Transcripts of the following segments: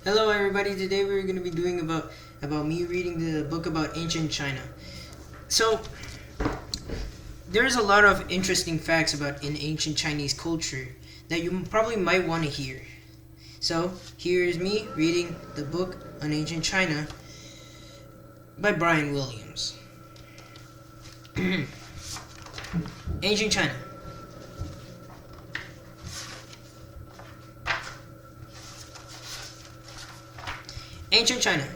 Hello, everybody. Today we're going to be doing about me reading the book about ancient China. So there's a lot of interesting facts about in ancient Chinese culture that you probably might want to hear. So here is me reading the book on ancient China by Brian Williams. Ancient China. Ancient China.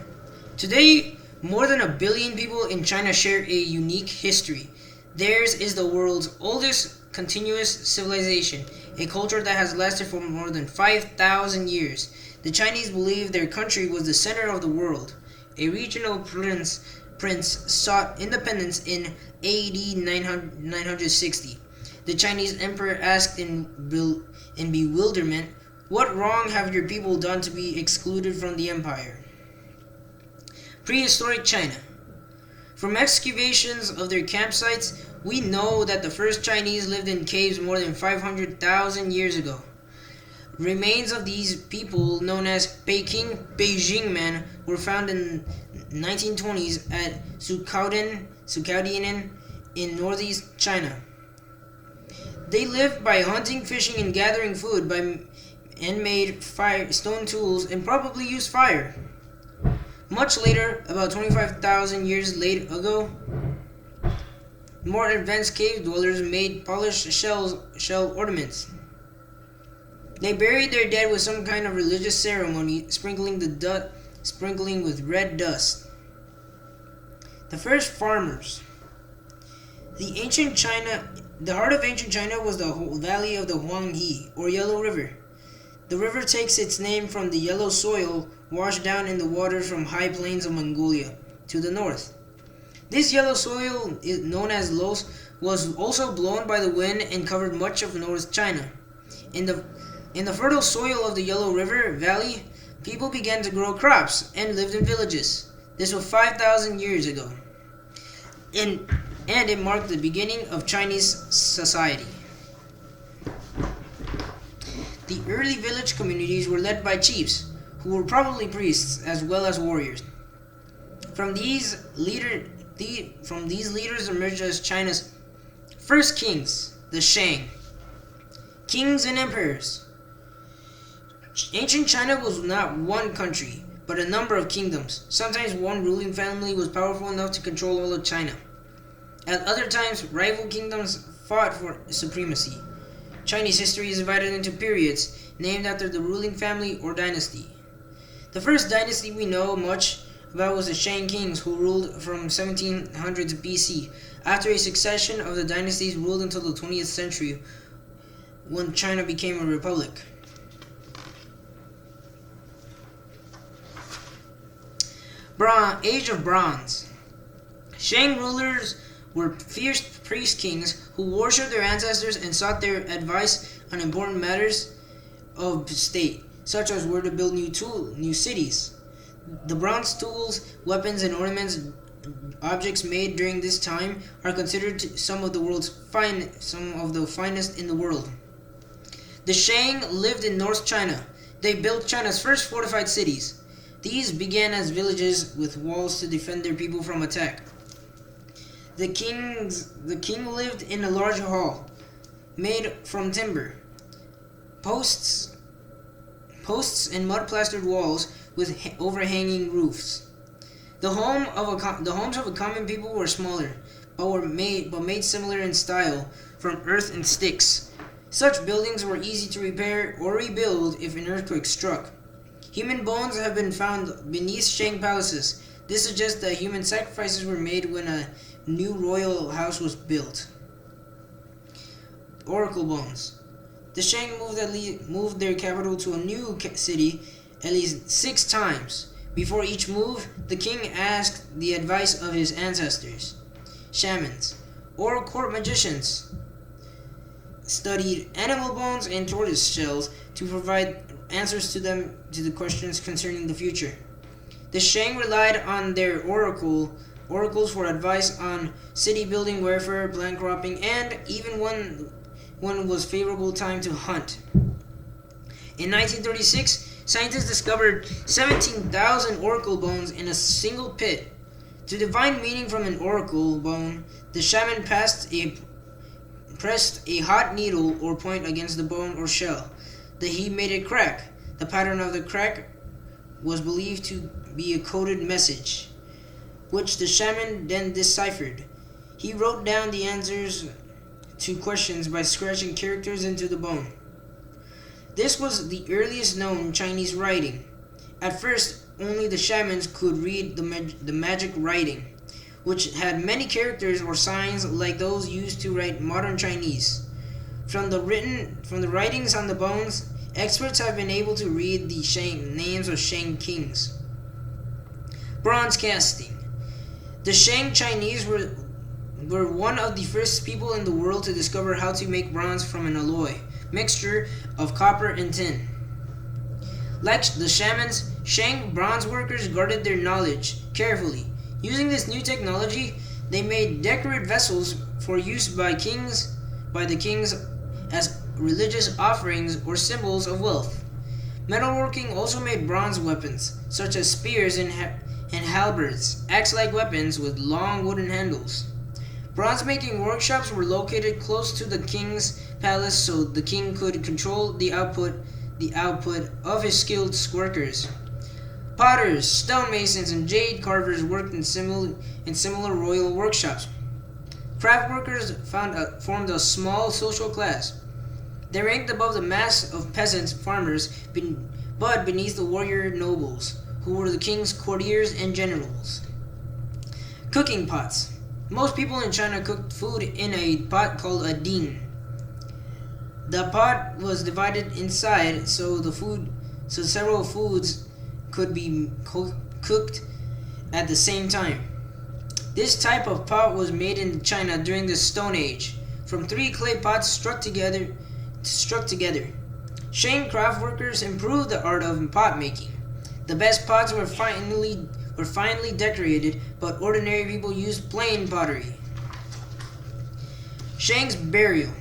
Today, more than 1 billion people in China share a unique history. Theirs is the world's oldest continuous civilization, a culture that has lasted for more than 5,000 years. The Chinese believe their country was the center of the world. A regional prince sought independence in AD 960. The Chinese emperor asked in bewilderment, "What wrong have your people done to be excluded from the empire?" Prehistoric China. From excavations of their campsites, we know that the first Chinese lived in caves more than 500,000 years ago. Remains of these people, known as Beijing men, were found in 1920s at Sukaodian in northeast China. They lived by hunting, fishing, and gathering food and made stone tools and probably used fire. Much later, about 25,000 years ago, more advanced cave dwellers made polished shell ornaments. They buried their dead with some kind of religious ceremony, sprinkling with red dust. The first farmers. The heart of ancient China was the valley of the Huanghe, or Yellow River. The river takes its name from the yellow soil washed down in the waters from high plains of Mongolia to the north. This yellow soil, known as loess, was also blown by the wind and covered much of North China. In the fertile soil of the Yellow River Valley, people began to grow crops and lived in villages. This was 5,000 years ago, and it marked the beginning of Chinese society. The early village communities were led by chiefs, who were probably priests as well as warriors. From these leaders emerged as China's first kings, the Shang. Kings and emperors. Ancient China was not one country, but a number of kingdoms. Sometimes one ruling family was powerful enough to control all of China. At other times, rival kingdoms fought for supremacy. Chinese history is divided into periods, named after the ruling family or dynasty. The first dynasty we know much about was the Shang kings, who ruled from 1700s BC. After a succession of the dynasties ruled until the 20th century, when China became a republic. Age of Bronze. Shang rulers were fierce priest kings who worshipped their ancestors and sought their advice on important matters of state, such as where to build new cities. The bronze tools, weapons, and objects made during this time are considered some of the finest in the world. The Shang lived in North China. They built China's first fortified cities. These began as villages with walls to defend their people from attack. The king lived in a large hall made from timber, posts and mud-plastered walls with overhanging roofs. The homes of a common people were smaller, but made similar in style from earth and sticks. Such buildings were easy to repair or rebuild if an earthquake struck. Human bones have been found beneath Shang palaces. This suggests that human sacrifices were made when a new royal house was built. Oracle bones. The Shang moved their capital to a new city at least 6 times. Before each move, the king asked the advice of his ancestors. Shamans, or court magicians, studied animal bones and tortoise shells to provide answers to the questions concerning the future. The Shang relied on their oracles for advice on city building, warfare, plant cropping, and even when was favorable time to hunt. In 1936, Scientists discovered 17,000 oracle bones in a single pit. To divine meaning from an oracle bone, the shaman pressed a hot needle or point against the bone or shell. The heat made it crack. The pattern of the crack was believed to be a coded message, which the shaman then deciphered. He wrote down the answers to questions by scratching characters into the bone. This was the earliest known Chinese writing. At first, only the shamans could read the magic writing, which had many characters or signs like those used to write modern Chinese. From the writings on the bones, experts have been able to read the names of Shang kings. Bronze casting. The Shang Chinese were one of the first people in the world to discover how to make bronze from an alloy mixture of copper and tin. Like the shamans, Shang bronze workers guarded their knowledge carefully. Using this new technology, they made decorated vessels for use by the kings as religious offerings or symbols of wealth. Metalworking also made bronze weapons, such as spears and halberds, axe-like weapons with long wooden handles. Bronze-making workshops were located close to the king's palace so the king could control the output of his skilled workers. Potters, stonemasons, and jade carvers worked in similar royal workshops. Craft workers formed a small social class. They ranked above the mass of peasants, farmers, but beneath the warrior nobles, who were the king's courtiers and generals. Cooking pots. Most people in China cooked food in a pot called a ding. The pot was divided inside so several foods could be cooked at the same time. This type of pot was made in China during the Stone Age, from 3 clay pots struck together. Shang craft workers improved the art of pot making. The best pots were finely decorated, but ordinary people used plain pottery. Shang's burial.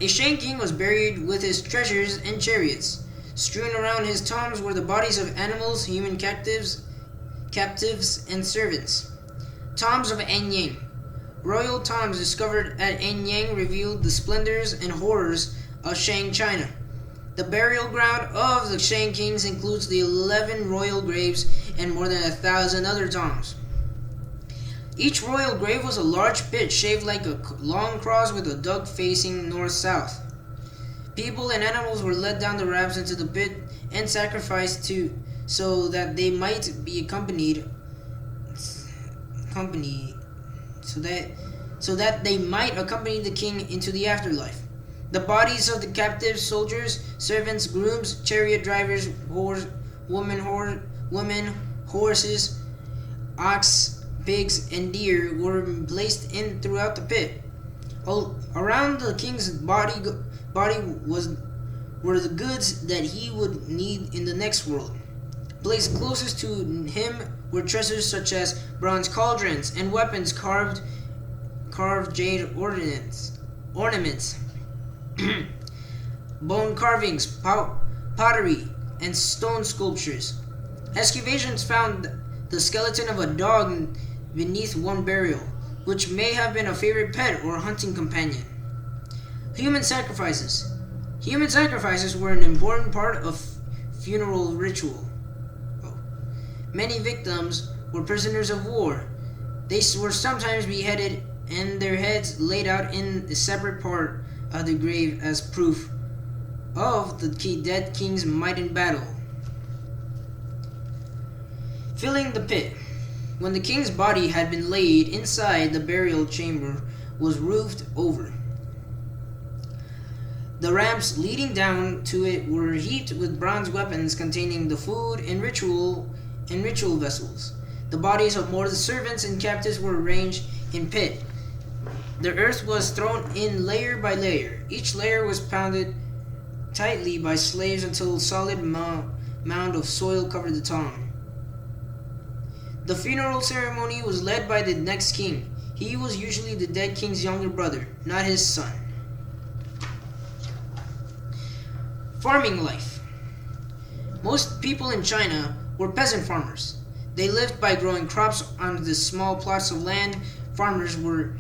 A Shang king was buried with his treasures and chariots. Strewn around his tombs were the bodies of animals, human captives, and servants. Tombs of Anyang. Royal tombs discovered at Anyang revealed the splendors and horrors of Shang China. The burial ground of the Shang kings includes the 11 royal graves and more than 1,000 other tombs. Each royal grave was a large pit shaped like a long cross with a dug facing north-south. People and animals were led down the ramps into the pit and sacrificed so that they might accompany the king into the afterlife. The bodies of the captive soldiers, servants, grooms, chariot drivers, women, horses, ox, pigs, and deer were placed in throughout the pit. Around the king's body were the goods that he would need in the next world. Placed closest to him were treasures such as bronze cauldrons and weapons, carved jade ornaments, bone carvings, pottery, and stone sculptures. Excavations found the skeleton of a dog beneath one burial, which may have been a favorite pet or hunting companion. Human sacrifices. Human sacrifices were an important part of funeral ritual. Many victims were prisoners of war. They were sometimes beheaded and their heads laid out in a separate part of the grave as proof of the dead king's might in battle. Filling the pit. When the king's body had been laid inside, the burial chamber was roofed over. The ramps leading down to it were heaped with bronze weapons containing the food and ritual vessels. The bodies of more of the servants and captives were arranged in pit. The earth was thrown in layer by layer. Each layer was pounded tightly by slaves until a solid mound of soil covered the tomb. The funeral ceremony was led by the next king. He was usually the dead king's younger brother, not his son. Farming life. Most people in China were peasant farmers. They lived by growing crops on the small plots of land. Farmers were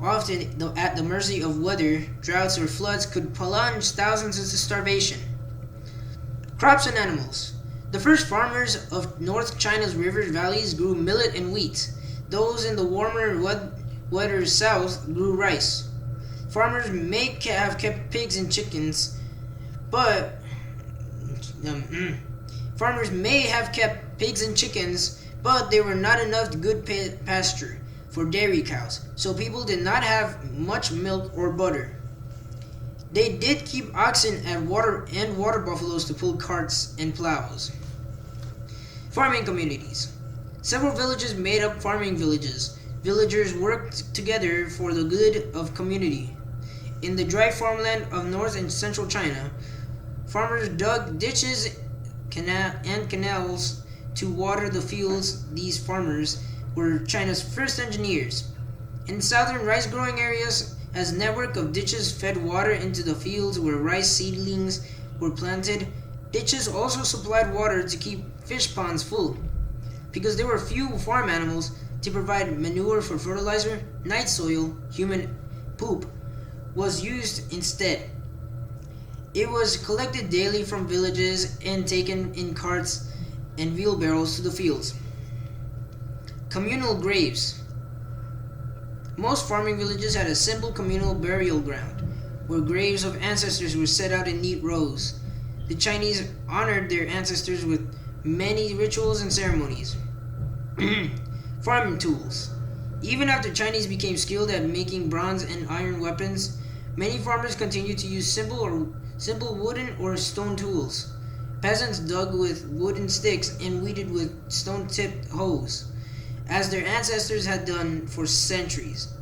often at the mercy of weather. Droughts or floods could plunge thousands into starvation. Crops and animals. The first farmers of North China's river valleys grew millet and wheat. Those in the warmer, wetter south grew rice. Farmers may have kept pigs and chickens, but farmers may have kept pigs and chickens, but they were not enough good pasture for dairy cows, so people did not have much milk or butter. They did keep oxen and water buffaloes to pull carts and plows. Farming communities. Several villages made up farming villages. Villagers worked together for the good of community. In the dry farmland of north and central China, farmers dug ditches and canals to water the fields. These farmers were China's first engineers. In southern rice-growing areas, as network of ditches fed water into the fields where rice seedlings were planted, ditches also supplied water to keep fish ponds full. Because there were few farm animals to provide manure for fertilizer, night soil, human poop, was used instead. It was collected daily from villages and taken in carts and wheelbarrows to the fields. Communal graves. Most farming villages had a simple communal burial ground, where graves of ancestors were set out in neat rows. The Chinese honored their ancestors with many rituals and ceremonies. Farming tools. Even after Chinese became skilled at making bronze and iron weapons, many farmers continued to use simple wooden or stone tools. Peasants dug with wooden sticks and weeded with stone-tipped hoes, as their ancestors had done for centuries.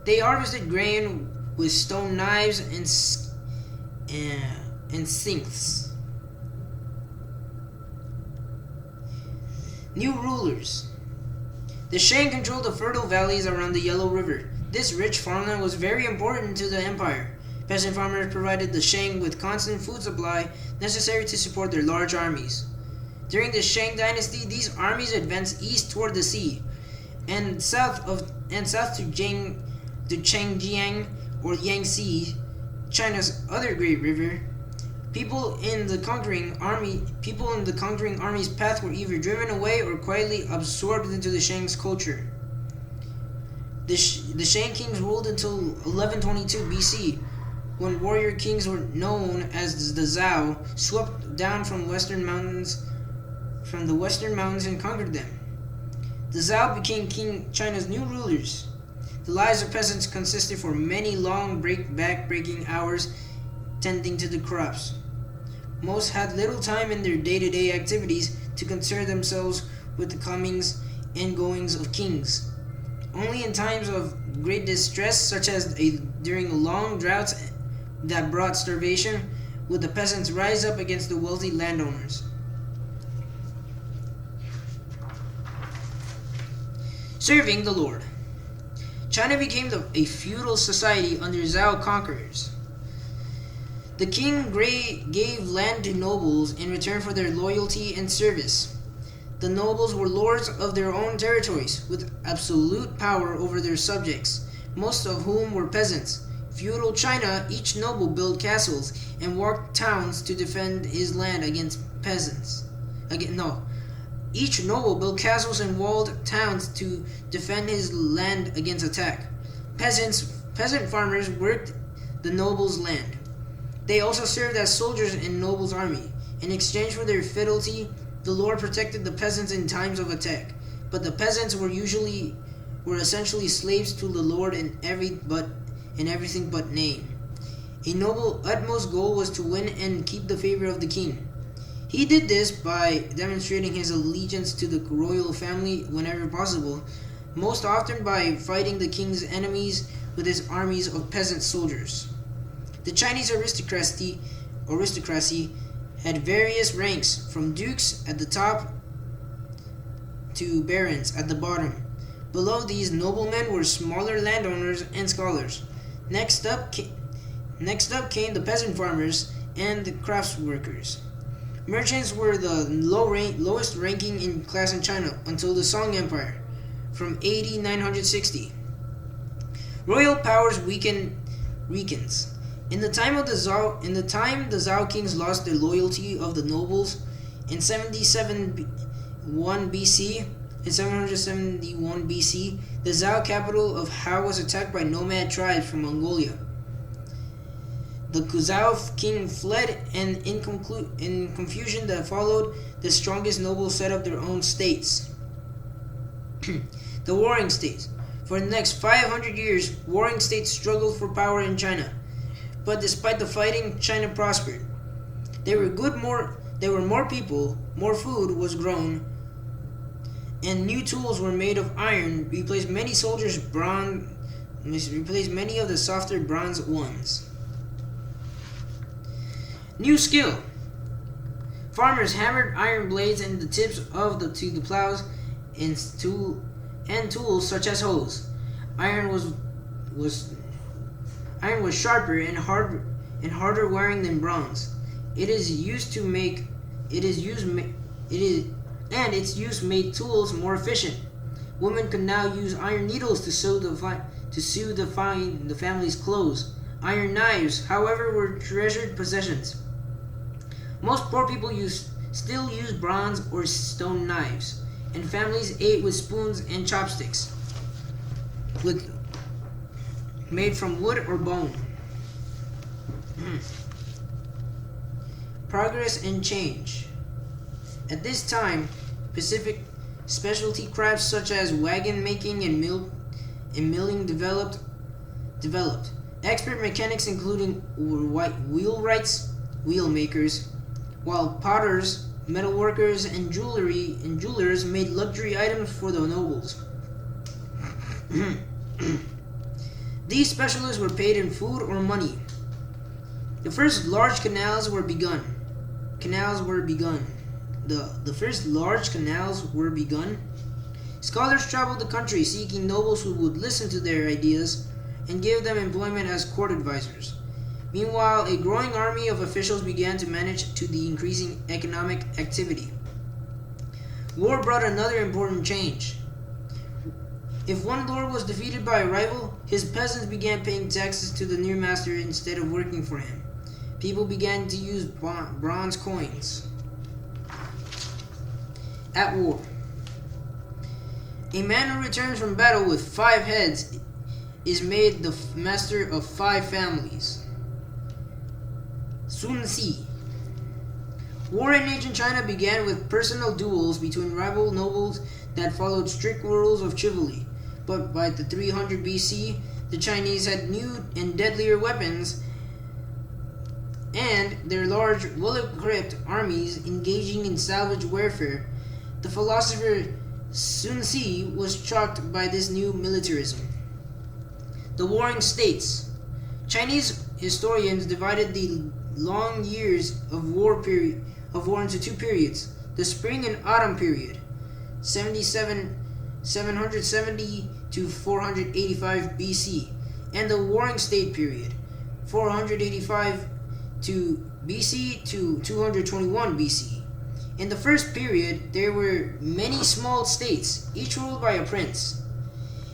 They harvested grain with stone knives and scythes. New rulers. The Shang controlled the fertile valleys around the Yellow River. This rich farmland was very important to the empire. Peasant farmers provided the Shang with constant food supply necessary to support their large armies. During the Shang dynasty, these armies advanced east toward the sea and south to Changjiang or Yangtze, China's other great river. People in the conquering army's path were either driven away or quietly absorbed into the Shang's culture. The Shang kings ruled until 1122 BC, when warrior kings were known as the Zhao swept down from the western mountains and conquered them. The Zhao became China's new rulers. The lives of peasants consisted for many long back-breaking hours tending to the crops. Most had little time in their day-to-day activities to concern themselves with the comings and goings of kings. Only in times of great distress, such as during long droughts that brought starvation, would the peasants rise up against the wealthy landowners. Serving the Lord. China became a feudal society under Zhao conquerors. The king gave land to nobles in return for their loyalty and service. The nobles were lords of their own territories, with absolute power over their subjects, most of whom were peasants. Feudal China, each noble built castles and worked towns to defend his land against peasants. Each noble built castles and walled towns to defend his land against attack. Peasant farmers worked the nobles' land. They also served as soldiers in nobles' army. In exchange for their fidelity, the lord protected the peasants in times of attack. But the peasants were essentially slaves to the lord in everything but name. A noble's utmost goal was to win and keep the favor of the king. He did this by demonstrating his allegiance to the royal family whenever possible, most often by fighting the king's enemies with his armies of peasant soldiers. The Chinese aristocracy had various ranks, from dukes at the top to barons at the bottom. Below these, noblemen were smaller landowners and scholars. Next up came the peasant farmers and the crafts workers. Merchants were the lowest ranking in class in China until the Song Empire from AD 960. Royal powers weakens. In the time the Zhao kings lost their loyalty of the nobles in 771 BC, the Zhao capital of Hao was attacked by nomad tribes from Mongolia. The Zhao king fled, and in confusion that followed, the strongest nobles set up their own states. The Warring States. For the next 500 years, warring states struggled for power in China. But despite the fighting, China prospered. There were more people, more food was grown, and new tools were made of iron, replaced many of the softer bronze ones. New skill. Farmers hammered iron blades in the tips to the plows and tools such as hoes. Iron was sharper and harder wearing than bronze. Its use made tools more efficient. Women could now use iron needles to sew the family's clothes. Iron knives, however, were treasured possessions. Most poor people still use bronze or stone knives, and families ate with spoons and chopsticks made from wood or bone. Progress and change. At this time, Pacific specialty crafts such as wagon making and milling developed. Expert mechanics including wheelwrights, wheel makers, while potters, metalworkers, and jewelers made luxury items for the nobles. These specialists were paid in food or money. The first large canals were begun. The first large canals were begun. Scholars traveled the country seeking nobles who would listen to their ideas and give them employment as court advisors. Meanwhile, a growing army of officials began to manage to the increasing economic activity. War brought another important change. If one lord was defeated by a rival, his peasants began paying taxes to the new master instead of working for him. People began to use bronze coins. At war. A man who returns from battle with 5 heads is made the master of 5 families. Sun Ci. War in ancient China began with personal duels between rival nobles that followed strict rules of chivalry. But by the 300 BC, the Chinese had new and deadlier weapons and their large, well-equipped armies engaging in salvage warfare. The philosopher Sun Ci was shocked by this new militarism. The Warring States. Chinese historians divided the long years of war into 2 periods: the spring and autumn period, 770 to 485 BC, and the Warring State period, 485 BC to 221 BC. In the first period, there were many small states, each ruled by a prince.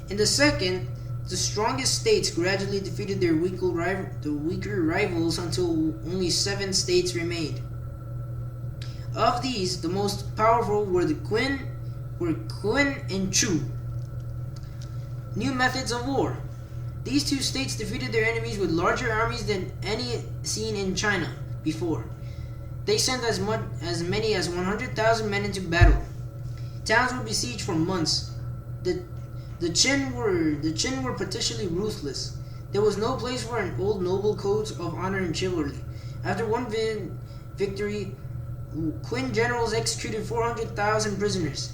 In the second, the strongest states gradually defeated their weaker rivals until only 7 states remained. Of these, the most powerful were Qin and Chu. New methods of war. These 2 states defeated their enemies with larger armies than any seen in China before. They sent as many as 100,000 men into battle. Towns were besieged for months. The Qin were particularly ruthless. There was no place for an old noble codes of honor and chivalry. After one victory, Qin generals executed 400,000 prisoners.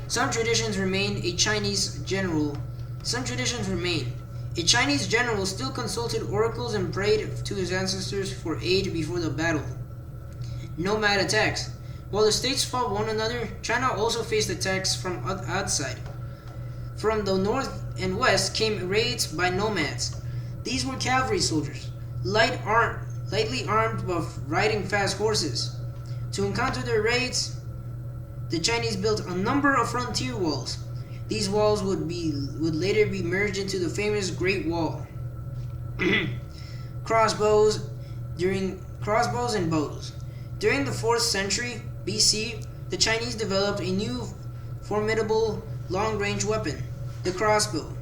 Some traditions remain. A Chinese general still consulted oracles and prayed to his ancestors for aid before the battle. Nomad attacks. While the states fought one another, China also faced attacks from outside. From the north and west came raids by nomads. These were cavalry soldiers, light lightly armed but riding fast horses. To encounter their raids, the Chinese built a number of frontier walls. These walls would later be merged into the famous Great Wall. Crossbows and bows. During the 4th century BC, the Chinese developed a new formidable long-range weapon, the crossbow.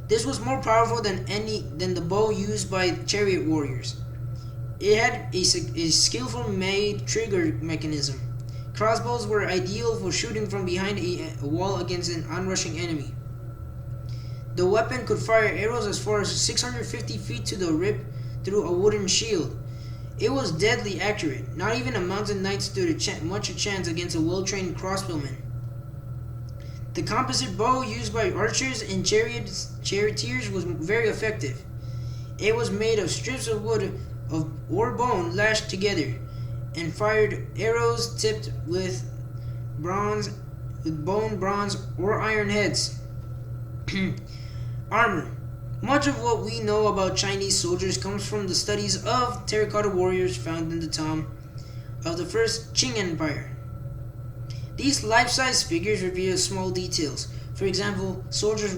This was more powerful than the bow used by chariot warriors. It had a skillfully made trigger mechanism. Crossbows were ideal for shooting from behind a wall against an onrushing enemy. The weapon could fire arrows as far as 650 feet to the rip through a wooden shield. It was deadly accurate. Not even a mounted knight stood much a chance against a well-trained crossbowman. The composite bow used by archers and charioteers was very effective. It was made of strips of wood or bone lashed together, and fired arrows tipped with bone, bronze, or iron heads. Armor. Much of what we know about Chinese soldiers comes from the studies of terracotta warriors found in the tomb of the first Qing Empire. These life-size figures reveal small details. For example, soldiers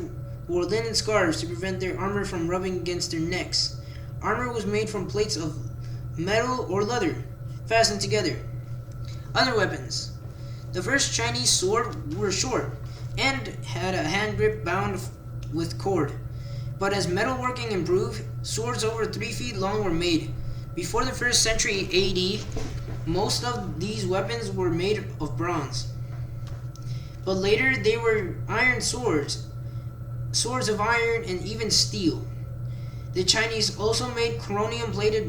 wore linen scarves to prevent their armor from rubbing against their necks. Armor was made from plates of metal or leather, fastened together. Other weapons. The first Chinese swords were short and had a hand grip bound with cord. But as metalworking improved, swords over 3 feet long were made. Before the 1st century AD, most of these weapons were made of bronze. But later they were iron swords of iron, and even steel. The Chinese also made chromium-plated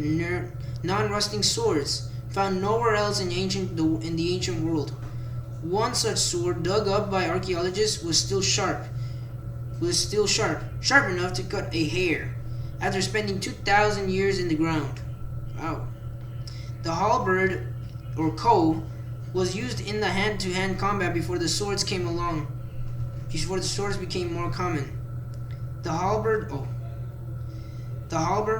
non-rusting swords, found nowhere else in the ancient world. One such sword dug up by archaeologists was still sharp enough to cut a hair, after spending 2,000 years in the ground. Wow. The halberd, or koh, was used in the hand-to-hand combat before the swords became more common. The halberd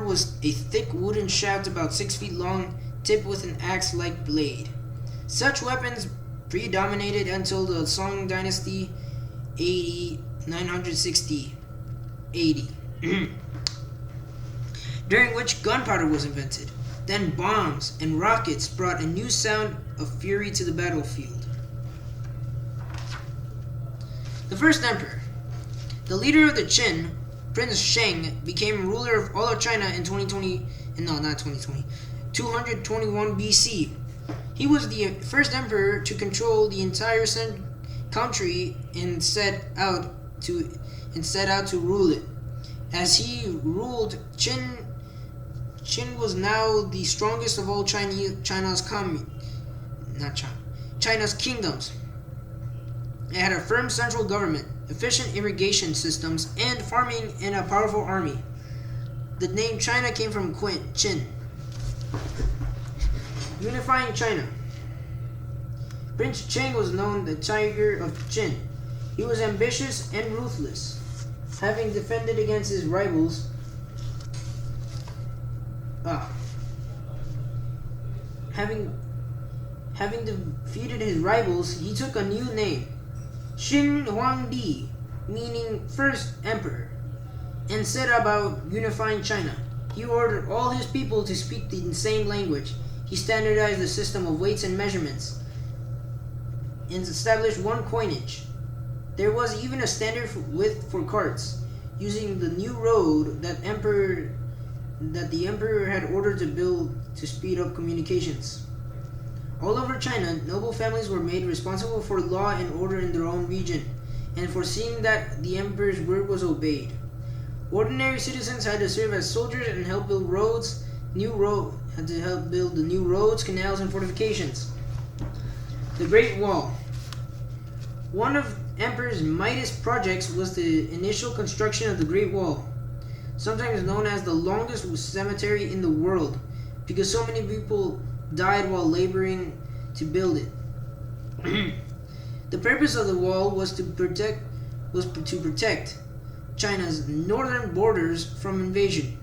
was a thick wooden shaft about 6 feet long, tipped with an axe-like blade. Such weapons predominated until the Song Dynasty AD 960 AD, during which gunpowder was invented. Then bombs and rockets brought a new sound of fury to the battlefield. The first emperor. The leader of the Qin, Prince Sheng, became ruler of all of China in 221 BC. He was the first emperor to control the entire country and set out to rule it. As he ruled, Qin was now the strongest of all China's kingdoms. It had a firm central government, efficient irrigation systems, and farming, and a powerful army. The name China came from Qin. Unifying China. Prince Cheng was known the Tiger of Qin. He was ambitious and ruthless, having defended against his rivals. Having defeated his rivals, he took a new name, Xin Huangdi, meaning first emperor, and set about unifying China. He ordered all his people to speak the same language. He standardized the system of weights and measurements, and established one coinage. There was even a standard width for carts, using the new road that the emperor had ordered to build to speed up communications. All over China, noble families were made responsible for law and order in their own region, and for seeing that the emperor's word was obeyed. Ordinary citizens had to serve as soldiers and help build the new roads, canals, and fortifications. The Great Wall. One of Emperor Midas' projects was the initial construction of the Great Wall, sometimes known as the longest cemetery in the world, because so many people died while laboring to build it. The purpose of the wall was to protect China's northern borders from invasion.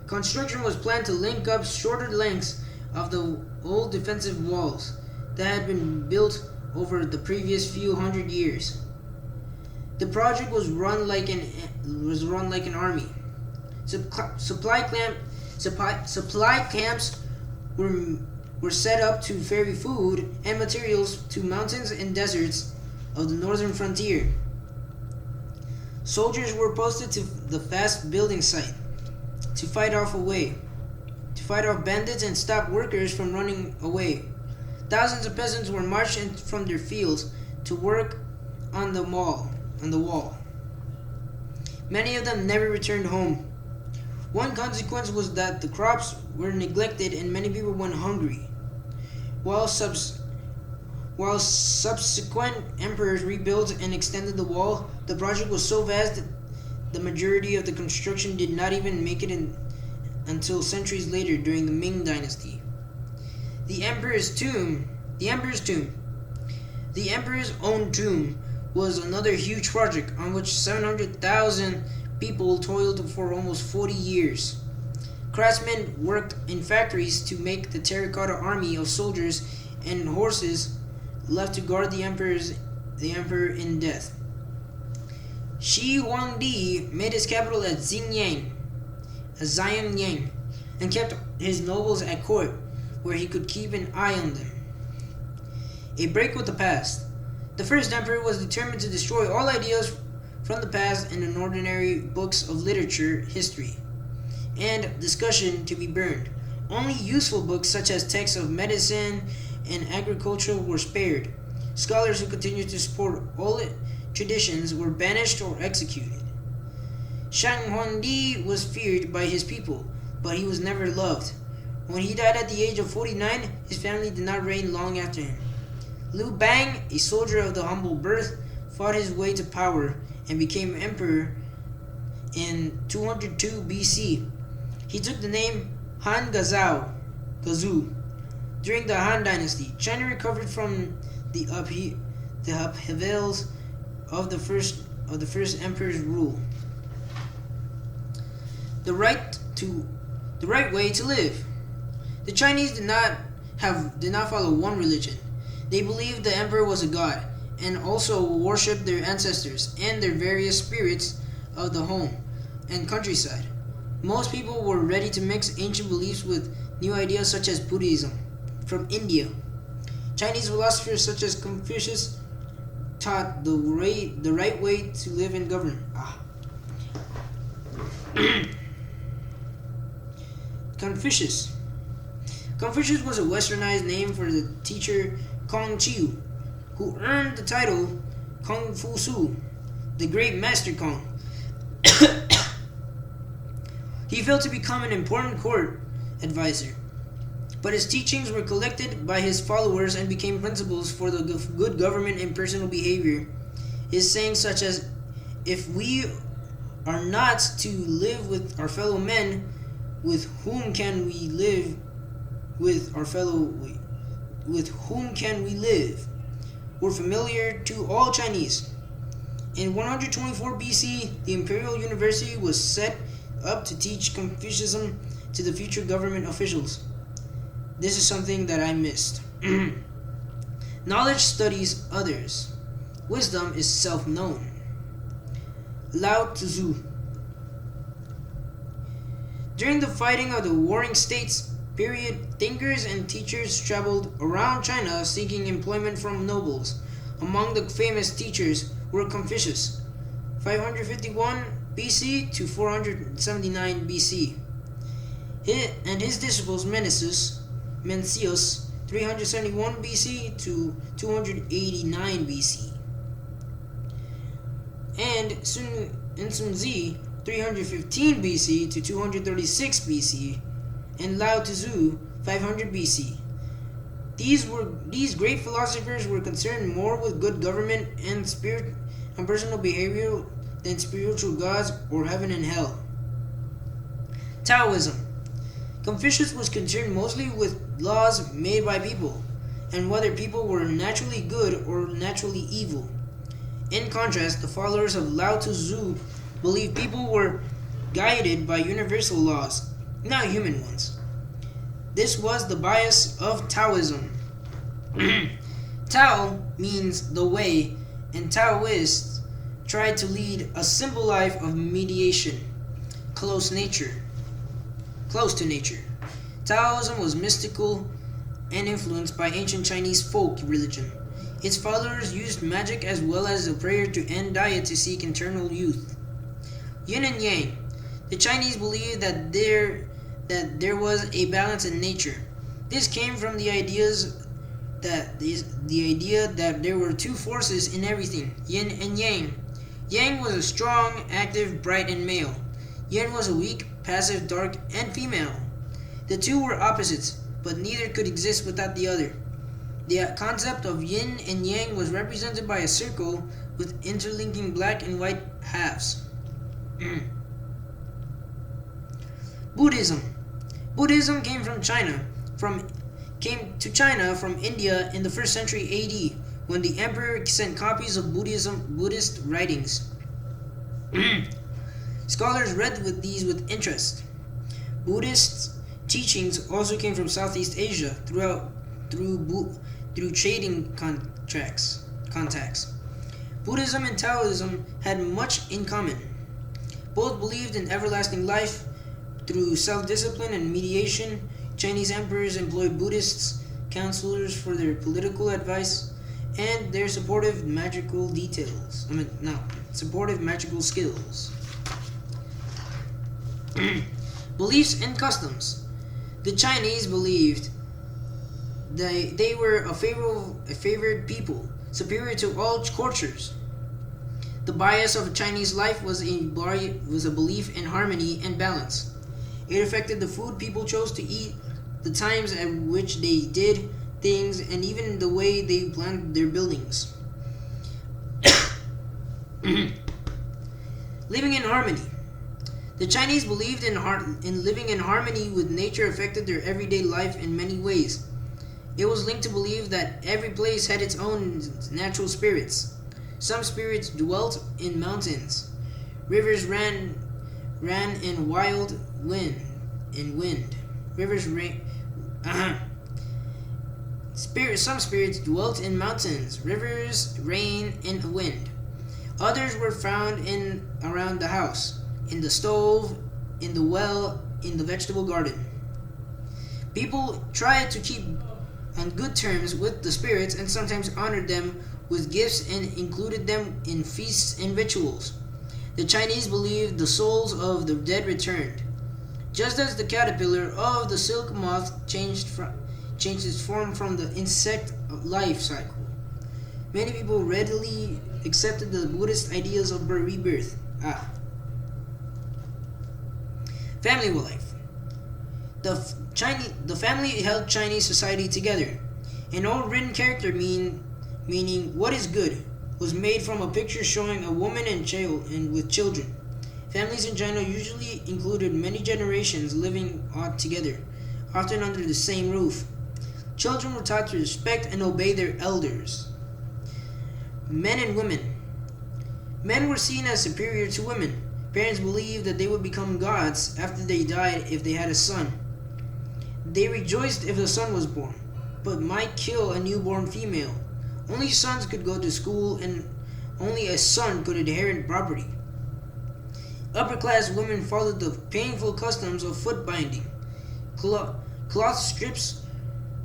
Construction was planned to link up shorter lengths of the old defensive walls that had been built over the previous few hundred years. The project was run like an army. Supply camps were set up to ferry food and materials to mountains and deserts of the northern frontier. Soldiers were posted to the fast building site to fight off bandits and stop workers from running away. Thousands of peasants were marched in from their fields to work on the wall. Many of them never returned home. One consequence was that the crops were neglected and many people went hungry. While subsequent emperors rebuilt and extended the wall, the project was so vast that the majority of the construction did not even make it until centuries later during the Ming Dynasty. The emperor's own tomb was another huge project on which 700,000 people toiled for almost 40 years. Craftsmen worked in factories to make the terracotta army of soldiers and horses left to guard the emperor in death. Shi Huangdi made his capital at Xianyang, and kept his nobles at court, where he could keep an eye on them. A break with the past. The first emperor was determined to destroy all ideas from the past in ordinary books of literature, history, and discussion to be burned. Only useful books such as texts of medicine and agriculture were spared. Scholars who continued to support all traditions were banished or executed. Shang Huangdi was feared by his people, but he was never loved. When he died at the age of 49, his family did not reign long after him. Liu Bang, a soldier of the humble birth, fought his way to power and became emperor in 202 BC. He took the name Han Gazu. During the Han Dynasty, China recovered from the upheavals of the first emperor's rule. The right way to live. The Chinese did not follow one religion. They believed the emperor was a god, and also worshipped their ancestors and their various spirits of the home and countryside. Most people were ready to mix ancient beliefs with new ideas such as Buddhism from India. Chinese philosophers such as Confucius taught the right way to live and govern. Confucius was a westernized name for the teacher Kong Chiu, who earned the title Kung Fu Su, the great master Kong. He failed to become an important court advisor, but his teachings were collected by his followers and became principles for the good government and personal behavior. His sayings such as, "If we are not to live with our fellow men, with whom can we live were familiar to all Chinese. In 124 BC, the Imperial University was set up to teach Confucianism to the future government officials. This is something that I missed. Knowledge studies others. Wisdom is self-known. Lao Tzu. During the fighting of the Warring States period, thinkers and teachers traveled around China seeking employment from nobles. Among the famous teachers were Confucius, 551 BC to 479 BC, and his disciples Mencius, 371 BC to 289 BC, and Sun Tzu, 315 BC to 236 BC, and Lao Tzu, 500 BC. These great philosophers were concerned more with good government and spirit and personal behavior than spiritual gods or heaven and hell. Taoism. Confucius was concerned mostly with laws made by people and whether people were naturally good or naturally evil. In contrast, the followers of Lao Tzu believed people were guided by universal laws not human ones. This was the bias of Taoism. Tao means the way, and Taoists tried to lead a simple life of mediation, close to nature. Taoism was mystical and influenced by ancient Chinese folk religion. Its followers used magic as well as a prayer to end diet to seek eternal youth. Yin and Yang. The Chinese believed that there was a balance in nature. This came from the idea that there were two forces in everything, yin and yang. Yang was a strong, active, bright, and male. Yin was a weak, passive, dark, and female. The two were opposites, but neither could exist without the other. The concept of yin and yang was represented by a circle with interlinking black and white halves. Buddhism. Buddhism came to China from India in the 1st century AD, when the emperor sent copies of Buddhist writings. Scholars read these with interest. Buddhist teachings also came from Southeast Asia through trading contacts. Buddhism and Taoism had much in common. Both believed in everlasting life through self-discipline and mediation. Chinese emperors employed Buddhist counselors for their political advice and their supportive magical skills. Beliefs and customs. The Chinese believed they were a favored people, superior to all cultures. The bias of Chinese life was a belief in harmony and balance. It affected the food people chose to eat, the times at which they did things, and even the way they planned their buildings. Living in harmony. The Chinese believed in living in harmony with nature affected their everyday life in many ways. It was linked to believe that every place had its own natural spirits. Some spirits dwelt in mountains. Rivers ran in wild wind. Some spirits dwelt in mountains, rivers, rain, and wind. Others were found around the house, in the stove, in the well, in the vegetable garden. People tried to keep on good terms with the spirits and sometimes honored them with gifts and included them in feasts and rituals. The Chinese believed the souls of the dead returned. Just as the caterpillar of the silk moth changed its form from the insect life cycle, many people readily accepted the Buddhist ideas of rebirth. Family life. The family held Chinese society together. An old written character meaning what is good was made from a picture showing a woman and child with children. Families in China usually included many generations living together, often under the same roof. Children were taught to respect and obey their elders. Men and women. Men were seen as superior to women. Parents believed that they would become gods after they died if they had a son. They rejoiced if a son was born, but might kill a newborn female. Only sons could go to school, and only a son could inherit property. Upper-class women followed the painful customs of foot binding. Cloth strips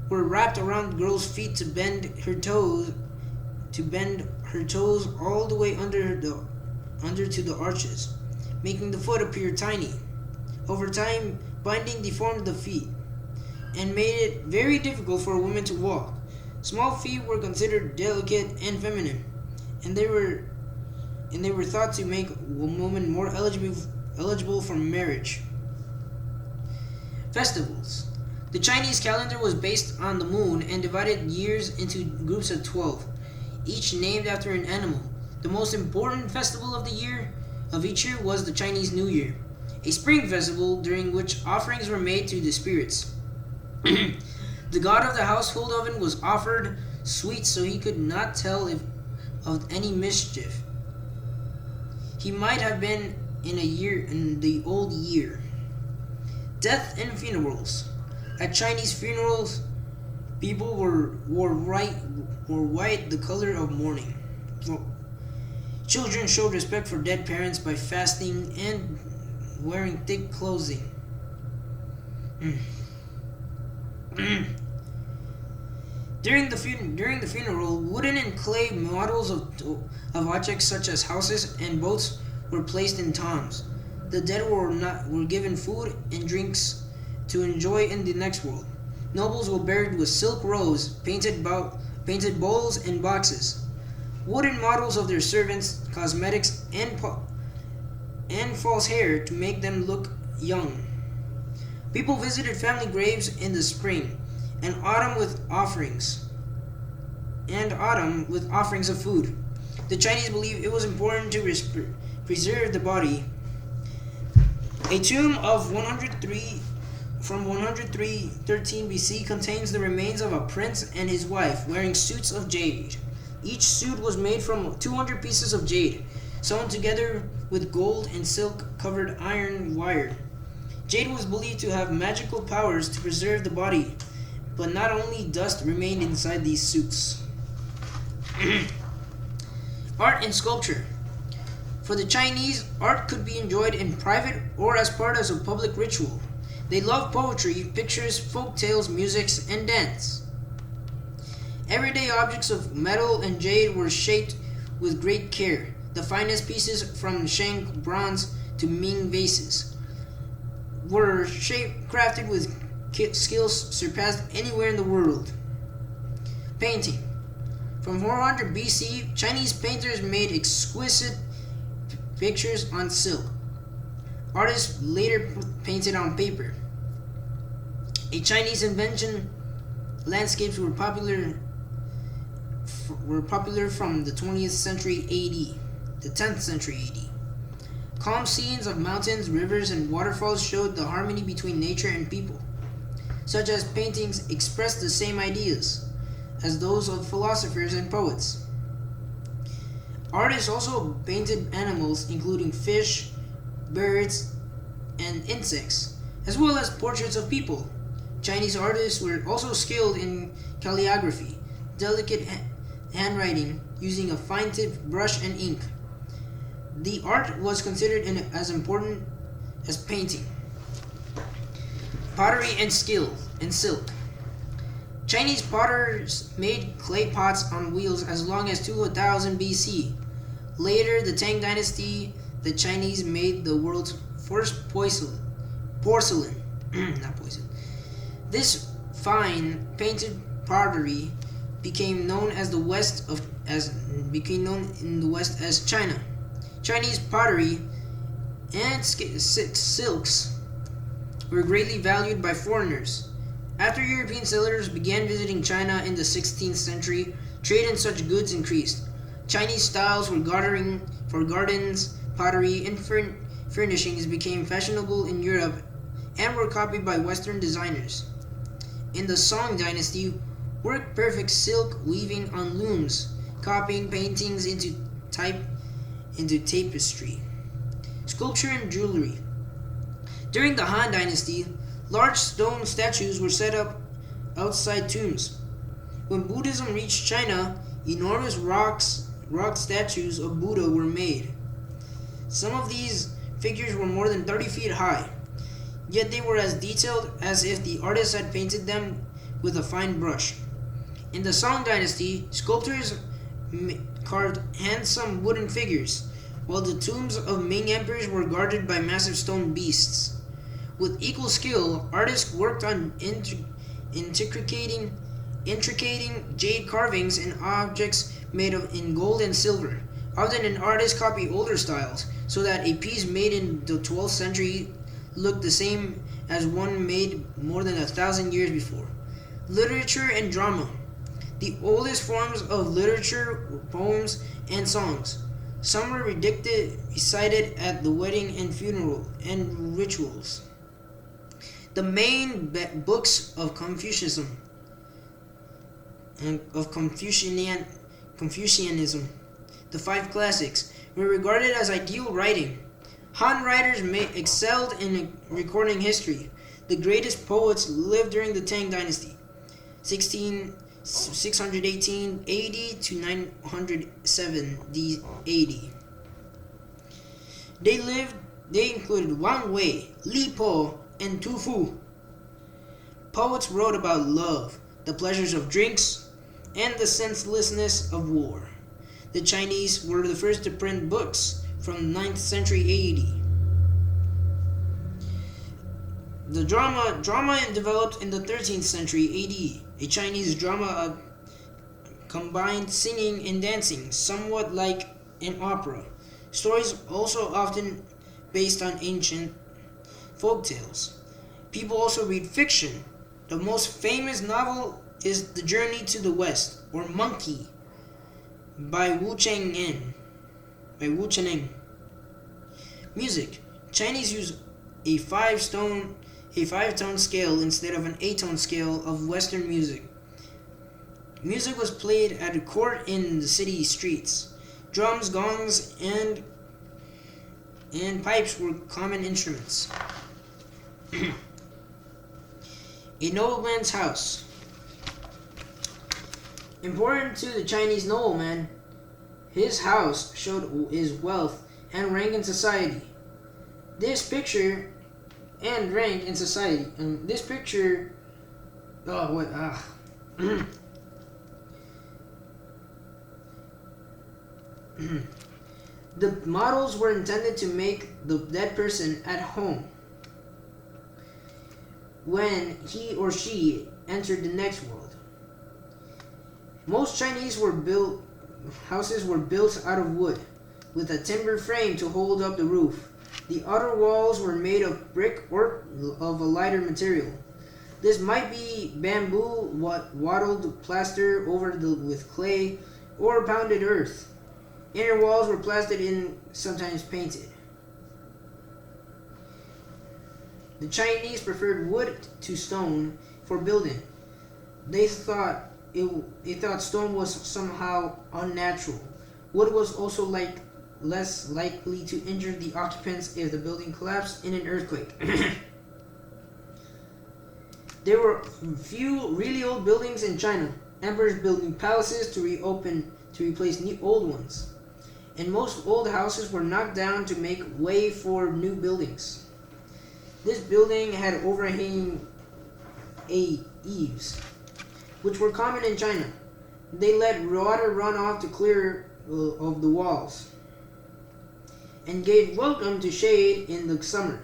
were wrapped around the girl's feet to bend her toes all the way under to the arches, making the foot appear tiny. Over time, binding deformed the feet and made it very difficult for a woman to walk. Small feet were considered delicate and feminine, and they were thought to make a woman more eligible for marriage. Festivals. The Chinese calendar was based on the moon and divided years into groups of 12, each named after an animal. The most important festival of each year was the Chinese New Year, a spring festival during which offerings were made to the spirits. The god of the household oven was offered sweets so he could not tell of any mischief. He might have been in the old year. Death and funerals. At Chinese funerals, people wore white, the color of mourning. Children showed respect for dead parents by fasting and wearing thick clothing. During the funeral, wooden and clay models of objects such as houses and boats were placed in tombs. The dead were given food and drinks to enjoy in the next world. Nobles were buried with silk robes, painted bowls and boxes. Wooden models of their servants, cosmetics, and false hair to make them look young. People visited family graves in the spring and autumn with offerings of food. The Chinese believed it was important to preserve the body. A tomb of 113 BC contains the remains of a prince and his wife wearing suits of jade. Each suit was made from 200 pieces of jade, sewn together with gold and silk covered iron wire. Jade was believed to have magical powers to preserve the body, but not only dust remained inside these suits. Art and sculpture. For the Chinese, art could be enjoyed in private or as part of a public ritual. They loved poetry, pictures, folk tales, music, and dance. Everyday objects of metal and jade were shaped with great care. The finest pieces, from Shang bronze to Ming vases, were crafted with skills surpassed anywhere in the world. Painting. From 400 BC, Chinese painters made exquisite pictures on silk. Artists later painted on paper. A Chinese invention, landscapes were popular from the 20th century AD, the 10th century AD. Calm scenes of mountains, rivers, and waterfalls showed the harmony between nature and people. Such as paintings expressed the same ideas as those of philosophers and poets. Artists also painted animals, including fish, birds, and insects, as well as portraits of people. Chinese artists were also skilled in calligraphy, delicate handwriting using a fine-tipped brush and ink. The art was considered as important as painting. Pottery and silk. Chinese potters made clay pots on wheels as long as 2000 BC. Later, the Tang Dynasty, the Chinese made the world's first porcelain. Not poison. This fine painted pottery became known in the West as China. Chinese pottery and silks were greatly valued by foreigners. After European settlers began visiting China in the 16th century, trade in such goods increased. Chinese styles for gardens, pottery, and furnishings became fashionable in Europe and were copied by Western designers. In the Song Dynasty, work-perfect silk weaving on looms, copying paintings into tapestry. Sculpture and jewelry. During the Han Dynasty, large stone statues were set up outside tombs. When Buddhism reached China, enormous rock statues of Buddha were made. Some of these figures were more than 30 feet high, yet they were as detailed as if the artist had painted them with a fine brush. In the Song Dynasty, sculptors carved handsome wooden figures, while the tombs of Ming emperors were guarded by massive stone beasts. With equal skill, artists worked on intricating jade carvings and objects made in gold and silver. Often an artist copied older styles, so that a piece made in the 12th century looked the same as one made more than 1,000 years before. Literature and drama. The oldest forms of literature were poems and songs. Some were recited at the wedding and funeral and rituals. The main books of Confucianism and of Confucianism, the five classics, were regarded as ideal writing. Han writers excelled in recording history. The greatest poets lived during the Tang Dynasty, 618 AD to 907 AD. They included Wang Wei, Li Po, and Tu Fu. Poets wrote about love, the pleasures of drinks, and the senselessness of war. The Chinese were the first to print books from 9th century AD. The drama developed in the 13th century AD. A Chinese drama combined singing and dancing, somewhat like an opera. Stories also often based on ancient folk tales. People also read fiction. The most famous novel is The Journey to the West, or Monkey, by Wu Chengeng. Music. Chinese use a five-tone scale instead of an 8-tone scale of Western music. Music was played at a court in the city streets. Drums, gongs, and pipes were common instruments. A nobleman's house. Important to the Chinese nobleman, his house showed his wealth and rank in society. This picture and rank in society. And this picture, the models were intended to make the dead person at home when he or she entered the next world. Most Chinese houses were built out of wood, with a timber frame to hold up the roof. The outer walls were made of brick or of a lighter material. This might be bamboo, wattled plaster with clay, or pounded earth. Inner walls were plastered in, sometimes painted. The Chinese preferred wood to stone for building. They thought stone was somehow unnatural. Wood was also less likely to injure the occupants if the building collapsed in an earthquake. There were few really old buildings in China. Emperors building palaces to replace old ones. And most old houses were knocked down to make way for new buildings. This building had overhanging eaves, which were common in China. They let water run off to clear of the walls, and gave welcome to shade in the summer.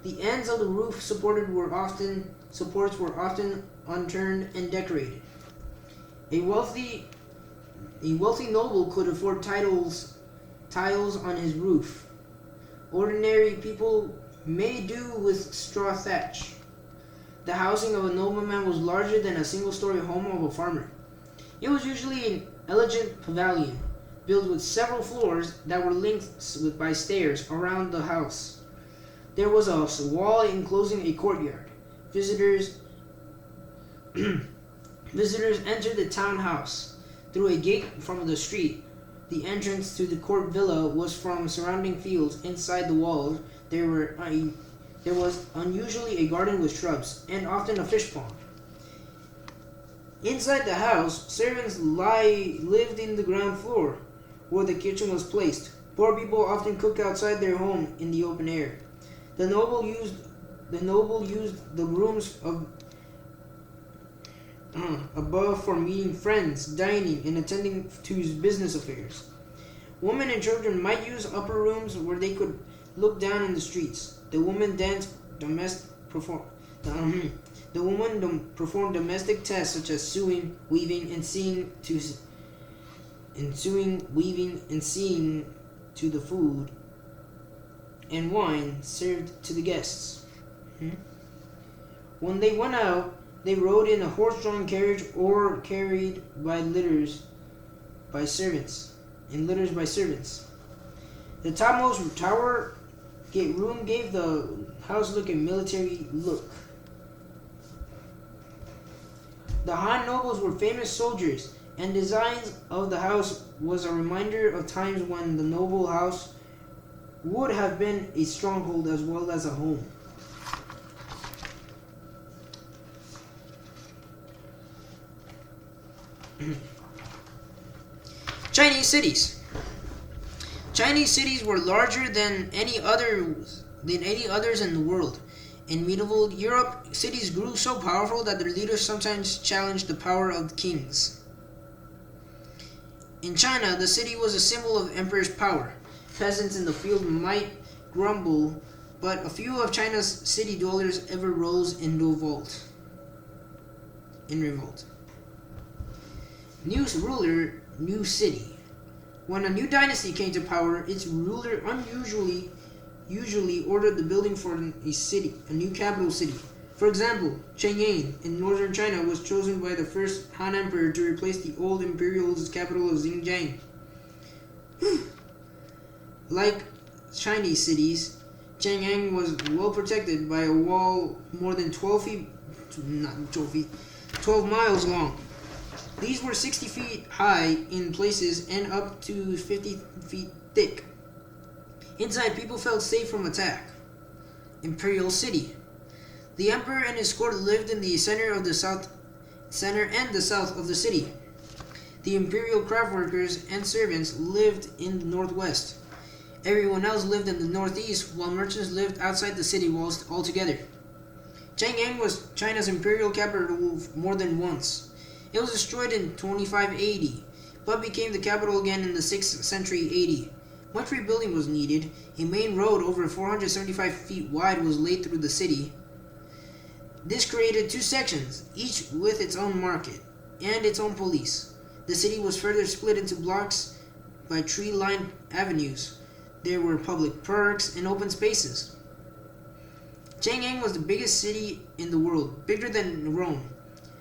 The ends of the roof supports were often unturned and decorated. A wealthy noble could afford tiles on his roof. Ordinary people may do with straw thatch. The housing of a nobleman was larger than a single-story home of a farmer. It was usually an elegant pavilion, built with several floors that were linked by stairs around the house. There was a wall enclosing a courtyard. Visitors entered the town house through a gate from the street. The entrance to the court villa was from surrounding fields. Inside the walls, there was unusually a garden with shrubs, and often a fish pond. Inside the house, servants lived in the ground floor, where the kitchen was placed. Poor people often cooked outside their home in the open air. The noble used the rooms above for meeting friends, dining, and attending to his business affairs. Women and children might use upper rooms where they could look down in the streets. The women performed domestic tasks such as sewing, weaving, and seeing to the food and wine served to the guests. When they went out, they rode in a horse-drawn carriage or carried by litters by servants. The topmost tower room gave the house a military look. The Han nobles were famous soldiers, and designs of the house was a reminder of times when the noble house would have been a stronghold as well as a home. Chinese cities. Chinese cities were larger than any others in the world. In medieval Europe, cities grew so powerful that their leaders sometimes challenged the power of kings. In China, the city was a symbol of emperor's power. Peasants in the field might grumble, but a few of China's city dwellers ever rose in revolt. New ruler, new city. When a new dynasty came to power, its ruler usually ordered the building for a new capital city. For example, Chang'an in northern China was chosen by the first Han Emperor to replace the old imperial capital of Xinjiang. Like Chinese cities, Chang'an was well protected by a wall more than 12 miles long. These were 60 feet high in places and up to 50 feet thick. Inside, people felt safe from attack. Imperial City. The emperor and his court lived in the center and the south of the city. The imperial craft workers and servants lived in the northwest. Everyone else lived in the northeast, while merchants lived outside the city walls altogether. Chang'an was China's imperial capital more than once. It was destroyed in 2580, but became the capital again in the 6th century AD. Much rebuilding was needed. A main road over 475 feet wide was laid through the city. This created two sections, each with its own market and its own police. The city was further split into blocks by tree-lined avenues. There were public parks and open spaces. Chang'an was the biggest city in the world, bigger than Rome.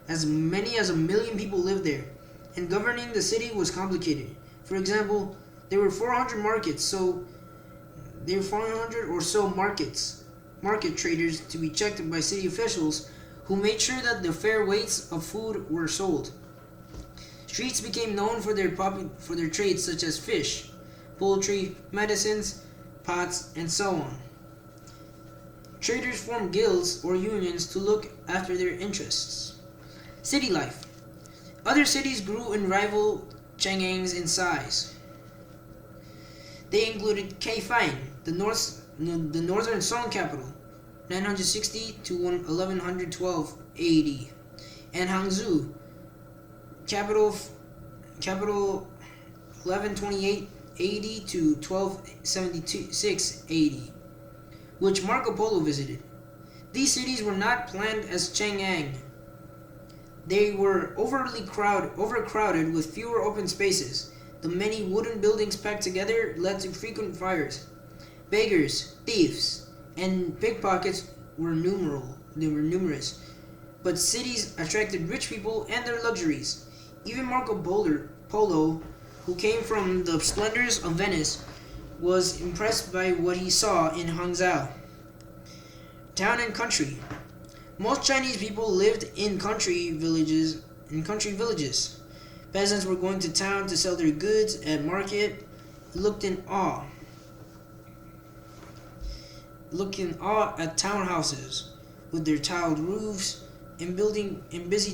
As many as 1 million people lived there, and governing the city was complicated. For example, there were 400 or so market traders to be checked by city officials who made sure that the fair weights of food were sold. Streets became known for their trades such as fish, poultry, medicines, pots, and so on. Traders formed guilds or unions to look after their interests. City life. Other cities grew and rivaled Chang'an's in size. They included Kaifeng, the northern Song capital, 960 to 1112 AD, and Hangzhou, capital 1128 AD to 1276 AD, which Marco Polo visited. These cities were not planned as Chang'an. They were overcrowded with fewer open spaces. The many wooden buildings packed together led to frequent fires. Beggars, thieves, and pickpockets were numerous. But cities attracted rich people and their luxuries. Even Marco Polo, who came from the splendors of Venice, was impressed by what he saw in Hangzhou. Town and country. Most Chinese people lived in country villages. Peasants were going to town to sell their goods at market, looked in awe at townhouses with their tiled roofs and busy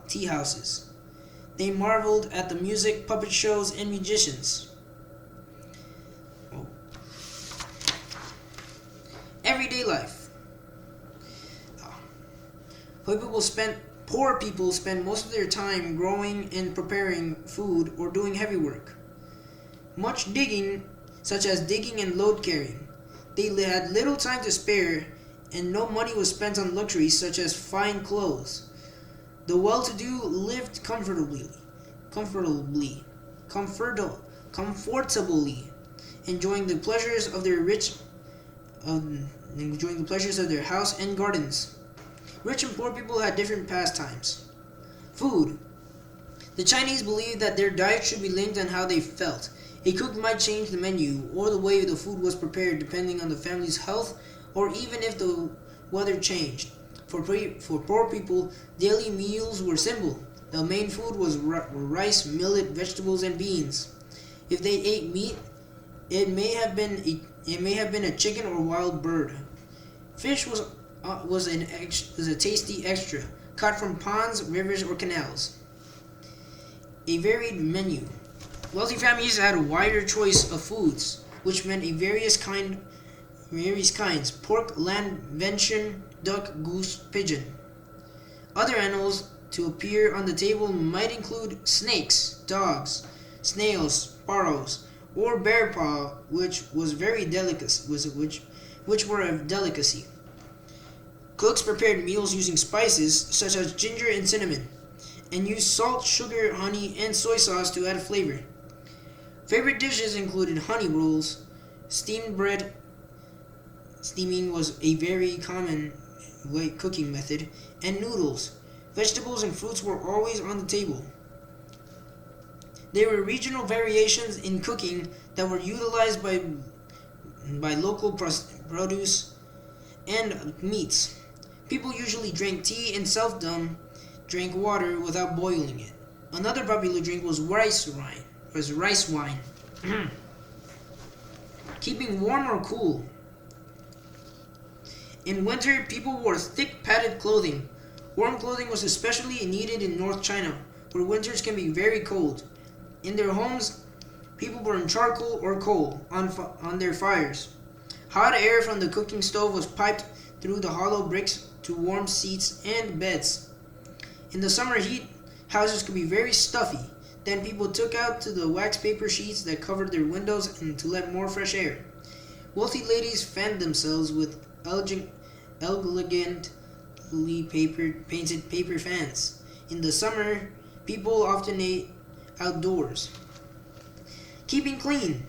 tea houses. They marveled at the music, puppet shows, and musicians. Everyday life. Poor people spend most of their time growing and preparing food or doing heavy work. Much digging, such as digging and load carrying. They had little time to spare, and no money was spent on luxuries such as fine clothes. The well-to-do lived comfortably, enjoying the pleasures of their house and gardens. Rich and poor people had different pastimes. Food. The Chinese believed that their diet should be linked on how they felt. A cook might change the menu or the way the food was prepared depending on the family's health or even if the weather changed. For poor people, daily meals were simple. The main food was rice, millet, vegetables, and beans. If they ate meat, it may have been a chicken or wild bird. Fish was a tasty extra, caught from ponds, rivers, or canals. a varied menu. Wealthy families had a wider choice of foods, which meant a various kinds: pork, lamb, venison, duck, goose, pigeon. Other animals to appear on the table might include snakes, dogs, snails, sparrows, or bear paw, which was very which were a delicacy. Cooks prepared meals using spices such as ginger and cinnamon, and used salt, sugar, honey, and soy sauce to add flavor. Favorite dishes included honey rolls, steamed bread. Steaming was a very common cooking method, and noodles. Vegetables and fruits were always on the table. There were regional variations in cooking that were utilized by local produce and meats. People usually drank tea and seldom drank water without boiling it. Another popular drink was rice wine. Keeping warm or cool. In winter, people wore thick padded clothing. Warm clothing was especially needed in North China, where winters can be very cold. In their homes, people burned charcoal or coal on their fires. Hot air from the cooking stove was piped through the hollow bricks to warm seats and beds. In the summer heat, houses could be very stuffy. Then people took out to the wax paper sheets that covered their windows and to let more fresh air. Wealthy ladies fanned themselves with elegantly painted paper fans. In the summer, people often ate outdoors. Keeping clean.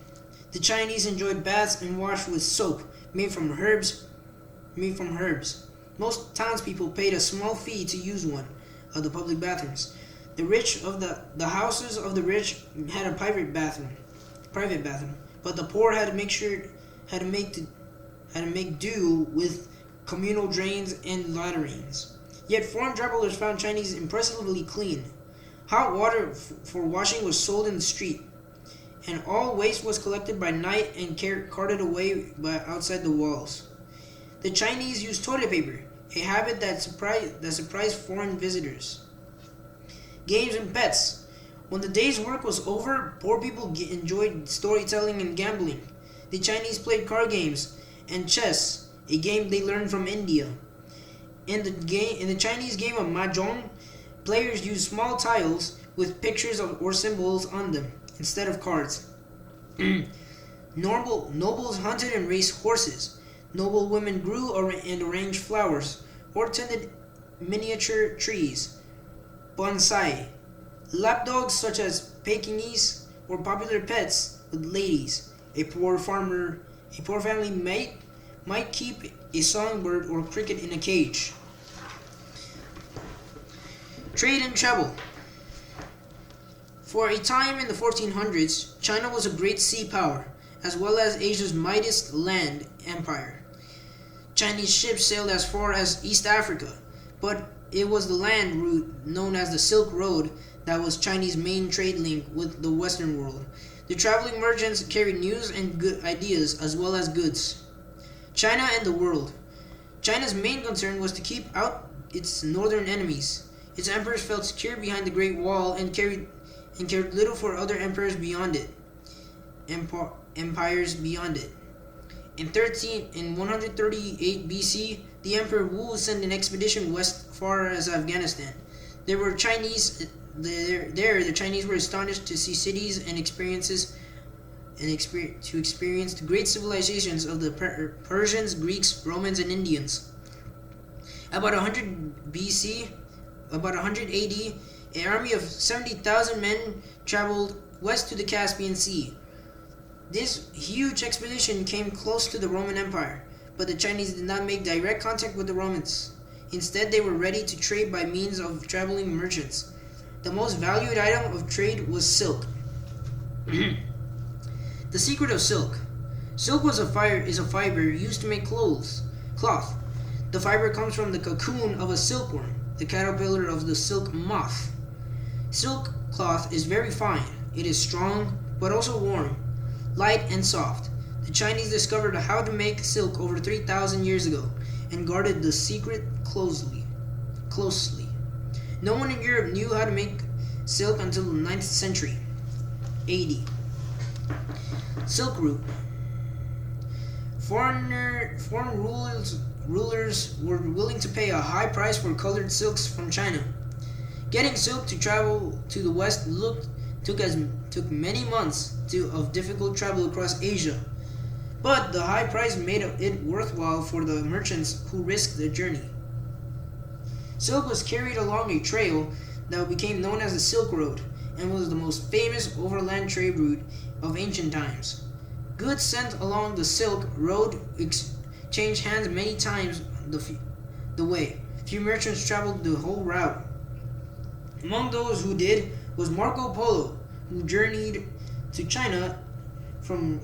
The Chinese enjoyed baths and washed with soap made from herbs. Most townspeople paid a small fee to use one of the public bathrooms. The houses of the rich had a private bathroom, but the poor had to make do with communal drains and latrines. Yet foreign travelers found Chinese impressively clean. Hot water for washing was sold in the street, and all waste was collected by night and carted away outside the walls. The Chinese used toilet paper, a habit that surprised foreign visitors. Games and pets. When the day's work was over, poor people enjoyed storytelling and gambling. The Chinese played card games and chess, a game they learned from India. In the Chinese game of mahjong, players used small tiles with pictures or symbols on them instead of cards. Nobles hunted and raced horses. Noble women grew and arranged flowers or tended miniature trees. Bonsai. Lapdogs such as Pekingese were popular pets with ladies. A poor family might keep a songbird or cricket in a cage. Trade and travel. For a time in the 1400s, China was a great sea power, as well as Asia's mightiest land empire. Chinese ships sailed as far as East Africa, but it was the land route known as the Silk Road that was China's main trade link with the Western world. The traveling merchants carried news and good ideas as well as goods. China and the world. China's main concern was to keep out its northern enemies. Its emperors felt secure behind the Great Wall and cared little for other empires beyond it. Empires beyond it. In 138 BC, the Emperor Wu sent an expedition west far as Afghanistan. There were Chinese there. The Chinese were astonished to see cities and experience the great civilizations of the Persians, Greeks, Romans, and Indians. About 100 AD, an army of 70,000 men traveled west to the Caspian Sea. This huge expedition came close to the Roman Empire, but the Chinese did not make direct contact with the Romans. Instead, they were ready to trade by means of traveling merchants. The most valued item of trade was silk. The secret of silk. Silk is a fiber used to make cloth. The fiber comes from the cocoon of a silkworm, the caterpillar of the silk moth. Silk cloth is very fine. It is strong, but also warm, light, and soft. The Chinese discovered how to make silk over 3,000 years ago and guarded the secret closely. No one in Europe knew how to make silk until the 9th century AD. Silk Route. Foreign rulers were willing to pay a high price for colored silks from China. Getting silk to travel to the west took many months of difficult travel across Asia, but the high price made it worthwhile for the merchants who risked the journey. Silk was carried along a trail that became known as the Silk Road and was the most famous overland trade route of ancient times. Goods sent along the Silk Road changed hands many times the way. Few merchants traveled the whole route. Among those who did was Marco Polo, who journeyed to China from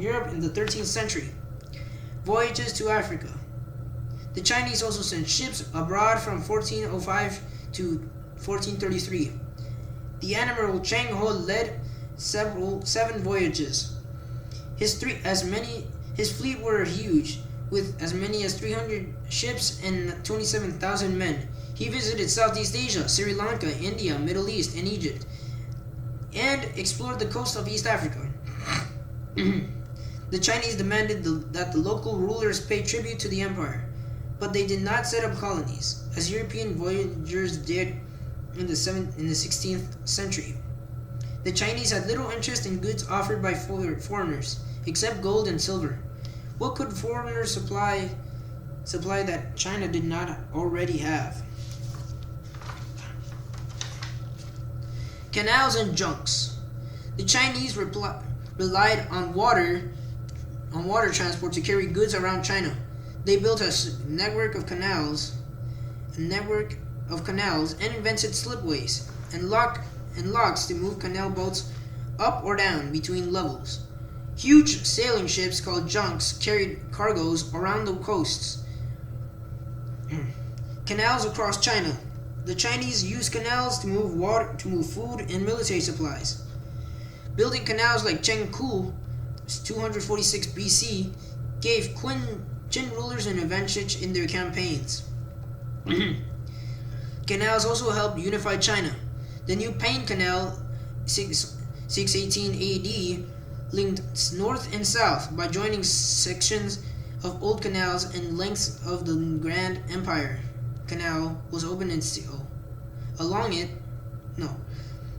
Europe in the 13th century. Voyages to Africa. The Chinese also sent ships abroad from 1405 to 1433. The Admiral Chang Ho led 7 voyages. His fleet were huge, with as many as 300 ships and 27,000 men. He visited Southeast Asia, Sri Lanka, India, Middle East, and Egypt, and explored the coast of East Africa. The Chinese demanded that the local rulers pay tribute to the empire, but they did not set up colonies, as European voyagers did in the 16th century. The Chinese had little interest in goods offered by foreigners, except gold and silver. What could foreigners supply that China did not already have? Canals and junks. The Chinese relied on water transport to carry goods around China. They built a network of canals and invented slipways and locks to move canal boats up or down between levels. Huge sailing ships called junks carried cargoes around the coasts. Canals across China. The Chinese used canals to move food and military supplies. Building canals like Chengkou, 246 BC, gave Qin rulers an advantage in their campaigns. Canals also helped unify China. The new Pain Canal, 618 AD, linked north and south by joining sections of old canals, and lengths of the Grand Empire Canal was opened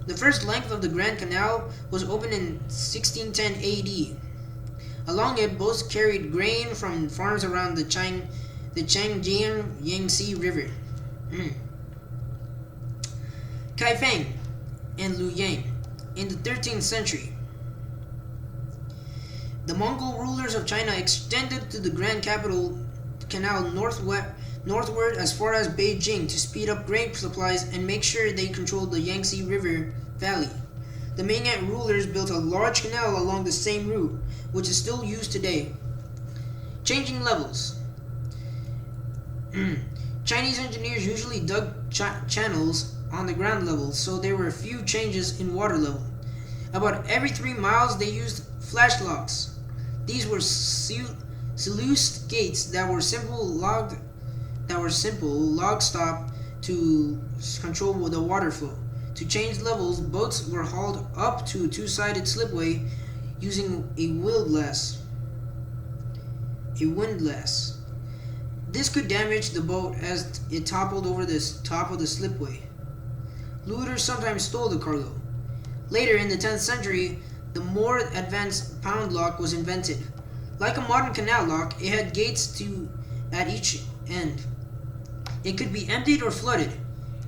the first length of the Grand Canal was opened in 1610 AD. Along it, boats carried grain from farms around the Changjiang Yangtze River. Kaifeng and Luoyang. In the 13th century, the Mongol rulers of China extended to the Grand Canal northward as far as Beijing to speed up grain supplies and make sure they controlled the Yangtze River Valley. The Ming rulers built a large canal along the same route, which is still used today. Changing levels. Chinese engineers usually dug channels on the ground level, so there were few changes in water level. About every 3 miles, they used flash locks. These were sluice gates that were simple log stop to control the water flow. To change levels, boats were hauled up to a 2-sided slipway using a windlass. This could damage the boat as it toppled over the top of the slipway. Looters sometimes stole the cargo. Later in the 10th century, the more advanced pound lock was invented. Like a modern canal lock, it had gates at each end. It could be emptied or flooded,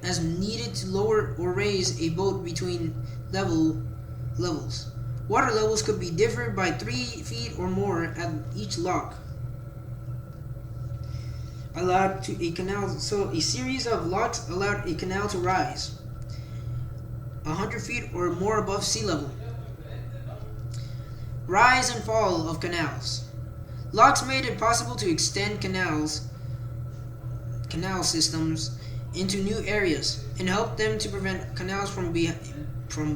as needed to lower or raise a boat between levels. Water levels could be differed by 3 feet or more at each lock. A series of locks allowed a canal to rise 100 feet or more above sea level. Rise and fall of canals. Locks made it possible to extend canal systems into new areas and helped them to prevent canals from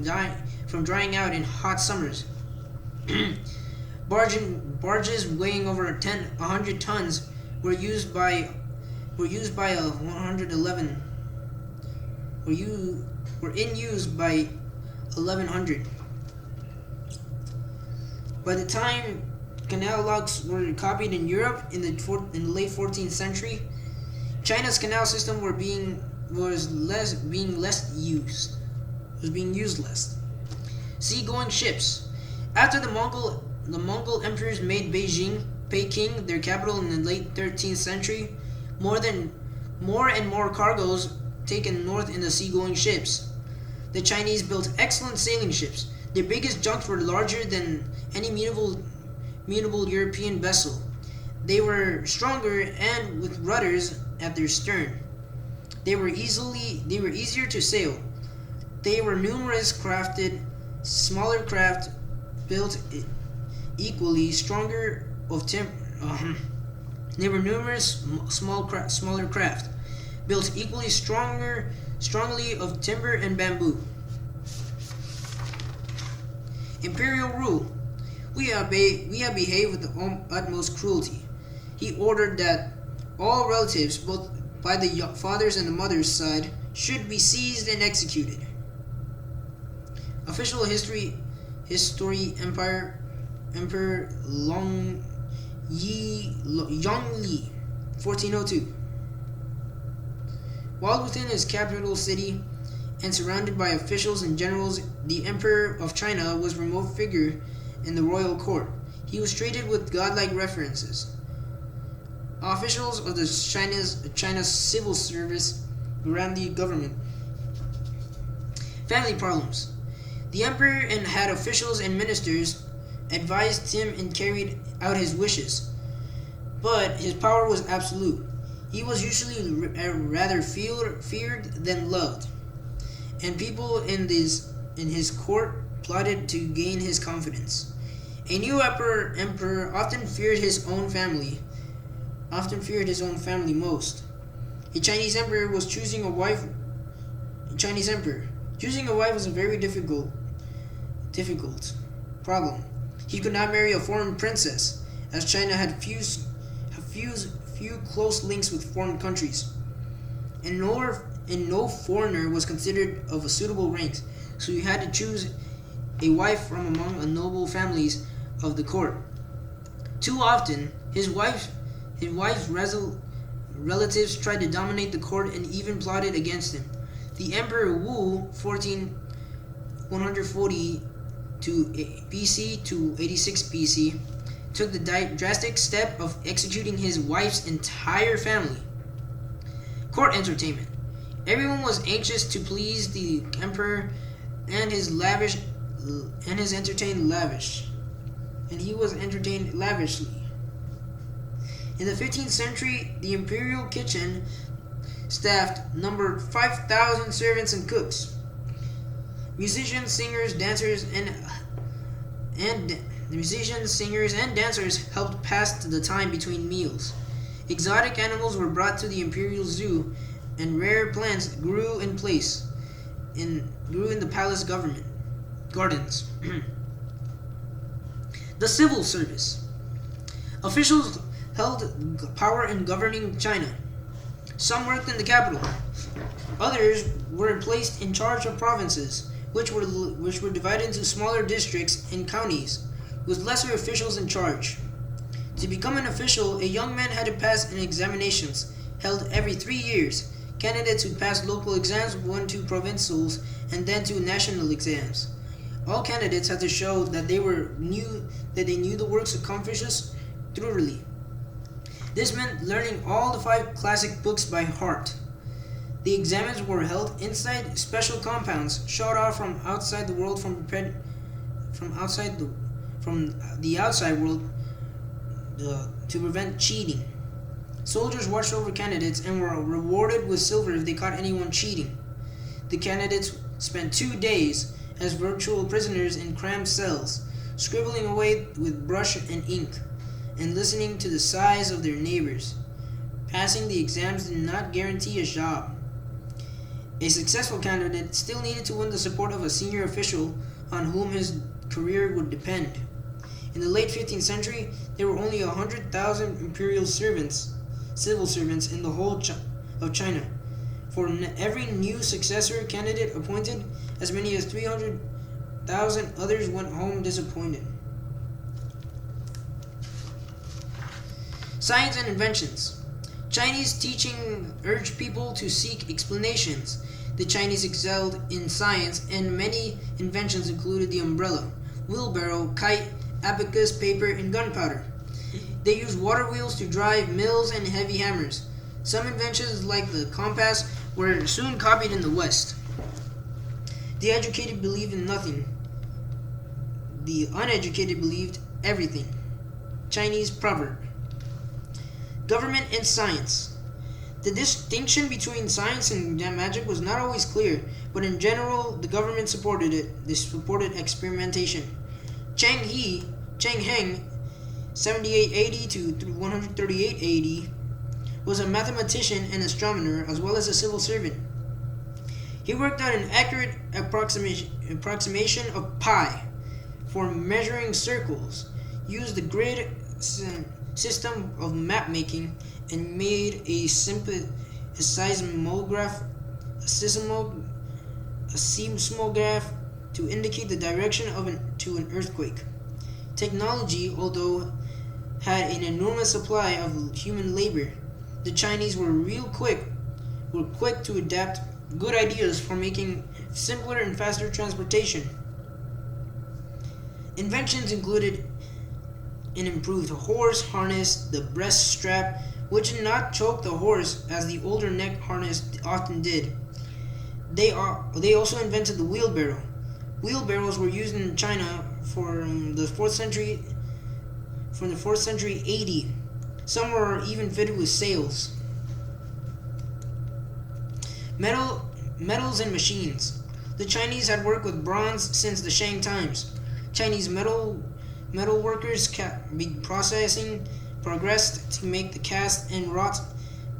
drying out in hot summers. Barges weighing over 100 tons were used by were in use by 1100. By the time canal locks were copied in Europe in the late 14th century, China's canal system was being used less. Seagoing ships. After the Mongol emperors made Peking their capital in the late 13th century, more and more cargoes taken north in the seagoing ships. The Chinese built excellent sailing ships. Their biggest junks were larger than any mutable European vessel. They were stronger and with rudders at their stern. They were easier to sail. They were smaller craft built equally stronger of They were numerous smaller craft built equally strongly of timber and bamboo. Imperial rule. We have behaved with the utmost cruelty. He ordered that all relatives, both by the father's and the mother's side, should be seized and executed. Official history Emperor Yongli, 1402. While within his capital city and surrounded by officials and generals, the Emperor of China was a remote figure in the royal court. He was treated with godlike reverences. Officials of the China's civil service ran the government. Family problems. The emperor had officials and ministers advised him and carried out his wishes, but his power was absolute. He was usually rather feared than loved, and people in his court plotted to gain his confidence. A new emperor often feared his own family most. A Chinese emperor was choosing a wife. Choosing a wife was a very difficult problem. He could not marry a foreign princess, as China had few close links with foreign countries, and no foreigner was considered of a suitable rank. So he had to choose a wife from among the noble families of the court. Too often, his wife's relatives tried to dominate the court and even plotted against him. The Emperor Wu, 140 BC to 86 BC, took the drastic step of executing his wife's entire family. Court entertainment. Everyone was anxious to please the emperor, and he was entertained lavishly. In the 15th century, the imperial kitchen staffed numbered 5,000 servants and cooks. Musicians, singers, dancers, and dancers helped pass the time between meals. Exotic animals were brought to the imperial zoo, and rare plants grew in the palace gardens. The civil service. Officials held power in governing China. Some worked in the capital. Others were placed in charge of provinces, which were divided into smaller districts and counties, with lesser officials in charge. To become an official, a young man had to pass an examinations held every 3 years. Candidates who passed local exams went to provincials and then to national exams. All candidates had to show that they knew the works of Confucius thoroughly. This meant learning all the 5 classic books by heart. The exams were held inside special compounds shut off from outside the world from the outside world to prevent cheating. Soldiers watched over candidates and were rewarded with silver if they caught anyone cheating. The candidates spent 2 days as virtual prisoners in cramped cells, scribbling away with brush and ink, and listening to the sighs of their neighbors. Passing the exams did not guarantee a job. A successful candidate still needed to win the support of a senior official on whom his career would depend. In the late 15th century, there were only 100,000 imperial civil servants in the whole of China. For every new successor candidate appointed, as many as 300,000 others went home disappointed. Science and inventions. Chinese teaching urged people to seek explanations. The Chinese excelled in science, and many inventions included the umbrella, wheelbarrow, kite, abacus, paper, and gunpowder. They used water wheels to drive mills and heavy hammers. Some inventions, like the compass, were soon copied in the West. The educated believed in nothing. The uneducated believed everything. Chinese proverb. Government and science. The distinction between science and magic was not always clear, but in general, the government supported it. They supported experimentation. Chang Heng, 78 AD to 138 AD, was a mathematician and astronomer as well as a civil servant. He worked out an accurate approximation of pi for measuring circles, used the grid system of map making, and made a seismograph to indicate the direction of an earthquake. Technology, although had an enormous supply of human labor, the Chinese were quick to adapt good ideas for making simpler and faster transportation. Inventions included an improved horse harness, the breast strap, which did not choke the horse as the older neck harness often did. They also invented the wheelbarrow. Wheelbarrows were used in China from the 4th century AD. Some were even fitted with sails. Metals and machines. The Chinese had worked with bronze since the Shang times. Chinese metal workers progressed to make the cast and wrought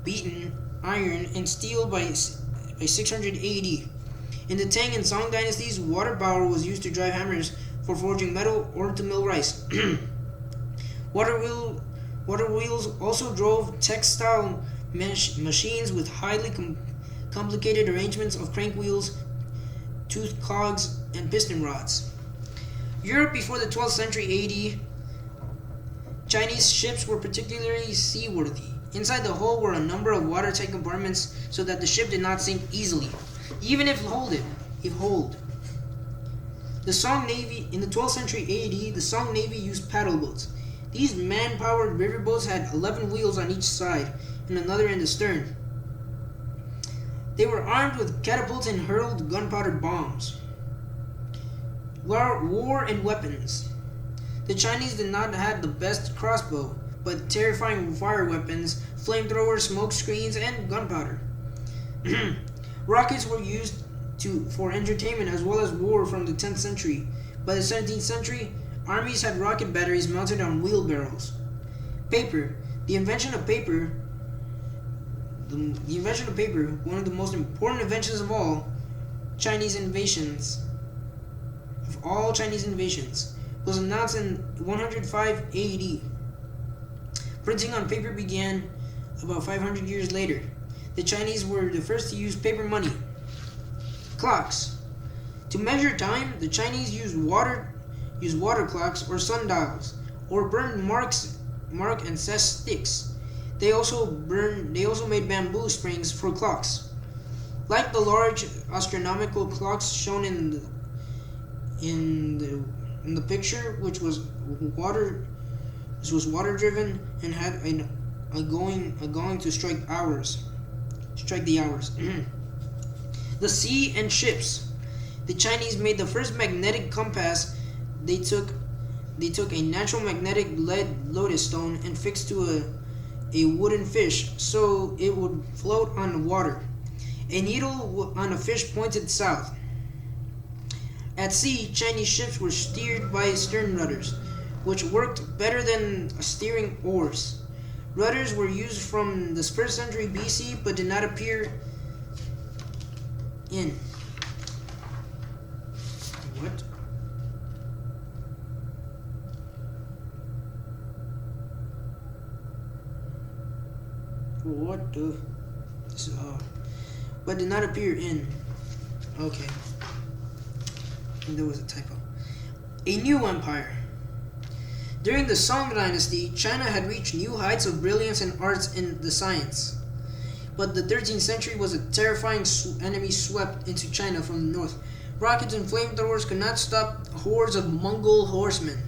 beaten iron and steel by 600 AD. In the Tang and Song dynasties, water power was used to drive hammers for forging metal or to mill rice. Water wheels also drove textile machines with highly complicated arrangements of crank wheels, toothed cogs, and piston rods. Europe before the 12th century AD, Chinese ships were particularly seaworthy. Inside the hull were a number of watertight compartments so that the ship did not sink easily, even if holed. The Song Navy in the 12th century AD, the Song Navy used paddle boats. These man-powered riverboats had 11 wheels on each side and another in the stern. They were armed with catapults and hurled gunpowder bombs. War and weapons. The Chinese did not have the best crossbow, but terrifying fire weapons, flamethrowers, smoke screens, and gunpowder. Rockets were used for entertainment as well as war from the 10th century. By the 17th century, armies had rocket batteries mounted on wheelbarrows. Paper. The invention of paper, one of the most important inventions of all Chinese innovations, was announced in 105 AD. Printing on paper began about 500 years later. The Chinese were the first to use paper money. Clocks. To measure time, the Chinese used water clocks or sundials, or burned mark and set sticks. They also made bamboo springs for clocks. Like the large astronomical clocks shown in the picture, which was water driven and had a going to strike the hours. The sea and ships. The Chinese made the first magnetic compass. They took a natural magnetic lead lotus stone and fixed to a wooden fish so it would float on the water. A needle on a fish pointed south. At sea, Chinese ships were steered by stern rudders, which worked better than steering oars. Rudders were used from the 1st century BC but did not appear in but did not appear in. Okay. I think there was a typo. A new empire. During the Song dynasty, China had reached new heights of brilliance and arts in the science. But the 13th century was a terrifying enemy swept into China from the north. Rockets and flamethrowers could not stop hordes of Mongol horsemen.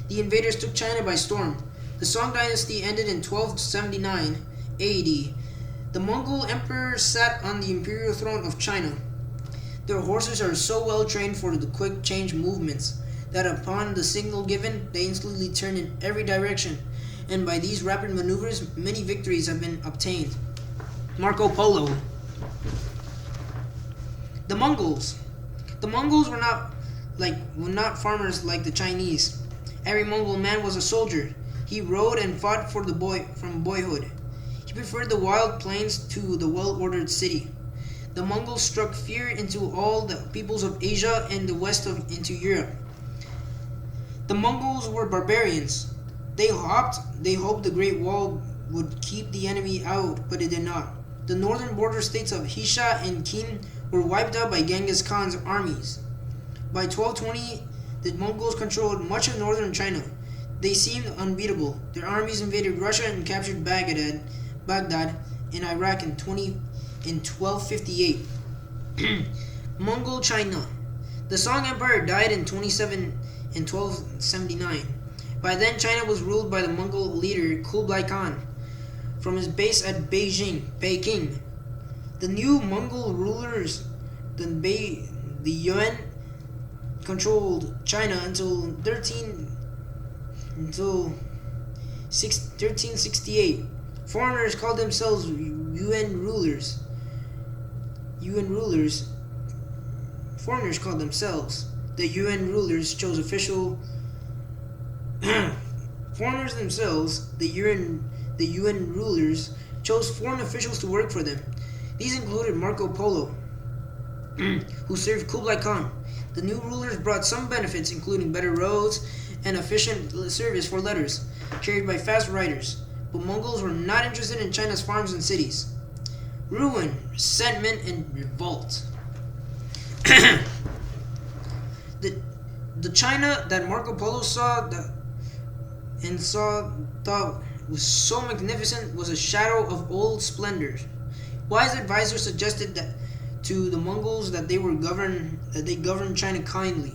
The invaders took China by storm. The Song dynasty ended in 1279 AD. The Mongol emperor sat on the imperial throne of China. Their horses are so well trained for the quick change movements that upon the signal given, they instantly turn in every direction, and by these rapid maneuvers, many victories have been obtained. Marco Polo. The Mongols. The Mongols were not farmers like the Chinese. Every Mongol man was a soldier. He rode and fought from boyhood. He preferred the wild plains to the well-ordered city. The Mongols struck fear into all the peoples of Asia and the west into Europe. The Mongols were barbarians. They hoped the Great Wall would keep the enemy out, but it did not. The northern border states of Hisha and Qin were wiped out by Genghis Khan's armies. By 1220, the Mongols controlled much of northern China. They seemed unbeatable. Their armies invaded Russia and captured Baghdad in Iraq in 1258. Mongol China. The Song Empire died in 1279. By then, China was ruled by the Mongol leader Kublai Khan from his base at Peking. The new Mongol rulers, the Yuan, controlled China until 1368. Foreigners called themselves Yuan rulers. Foreigners called themselves. The Yuan rulers chose official. Foreigners themselves, the Yuan rulers, chose foreign officials to work for them. These included Marco Polo, who served Kublai Khan. The new rulers brought some benefits, including better roads and efficient service for letters, carried by fast riders. But Mongols were not interested in China's farms and cities. Ruin, resentment, and revolt. The China that Marco Polo thought was so magnificent was a shadow of old splendors. Wise advisors suggested to the Mongols that they govern China kindly.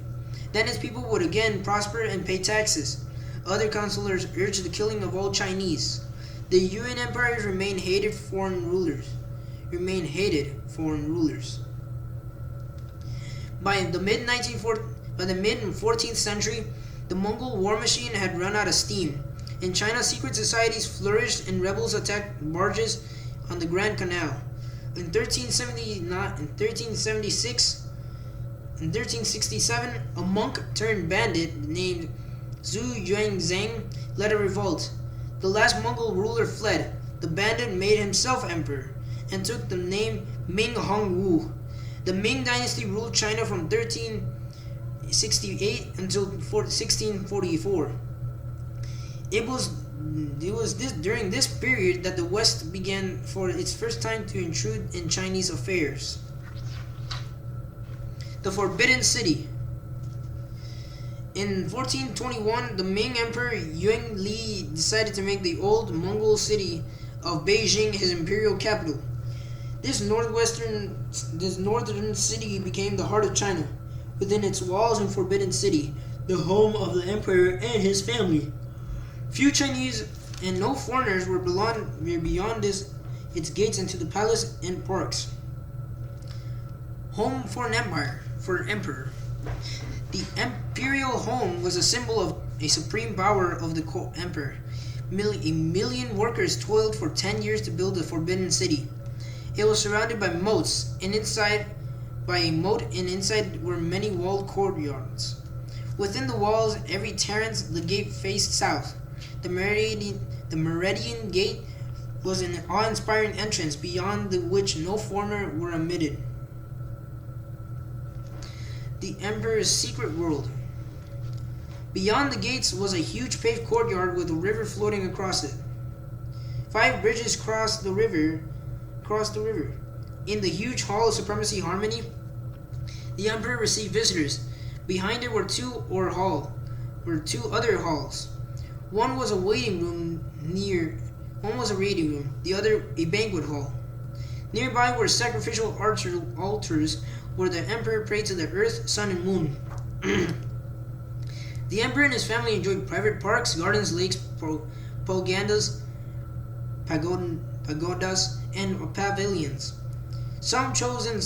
Then its people would again prosper and pay taxes. Other counselors urged the killing of all Chinese. The Yuan empires remained hated foreign rulers. By the mid 14th century, the Mongol war machine had run out of steam. In China, secret societies flourished and rebels attacked barges on the Grand Canal. In 1367, a monk turned bandit named Zhu Yuanzhang led a revolt. The last Mongol ruler fled. The bandit made himself emperor and took the name Ming Hongwu. The Ming dynasty ruled China from 1368 until 1644. It was during this period that the West began for its first time to intrude in Chinese affairs. The Forbidden City. In 1421, the Ming Emperor Yuan Li decided to make the old Mongol city of Beijing his imperial capital. This northern city became the heart of China. Within its walls and Forbidden City, the home of the emperor and his family. Few Chinese and no foreigners were beyond its gates into the palace and parks. Home for an emperor. The imperial home was a symbol of a supreme power of the emperor. A million workers toiled for 10 years to build the Forbidden City. It was surrounded by moats, and inside were many walled courtyards. Within the walls, every terrace, the gate faced south. The Meridian Gate was an awe-inspiring entrance beyond which no foreigner were admitted. The Emperor's Secret World. Beyond the gates was a huge paved courtyard with a river floating across it. 5 bridges crossed the river. In the huge hall of supremacy harmony, the emperor received visitors. Behind it were two other halls. One was a waiting room, the other a banquet hall. Nearby were sacrificial altars where the emperor prayed to the earth, sun, and moon. The emperor and his family enjoyed private parks, gardens, lakes, pagodas, and pavilions. Some chosen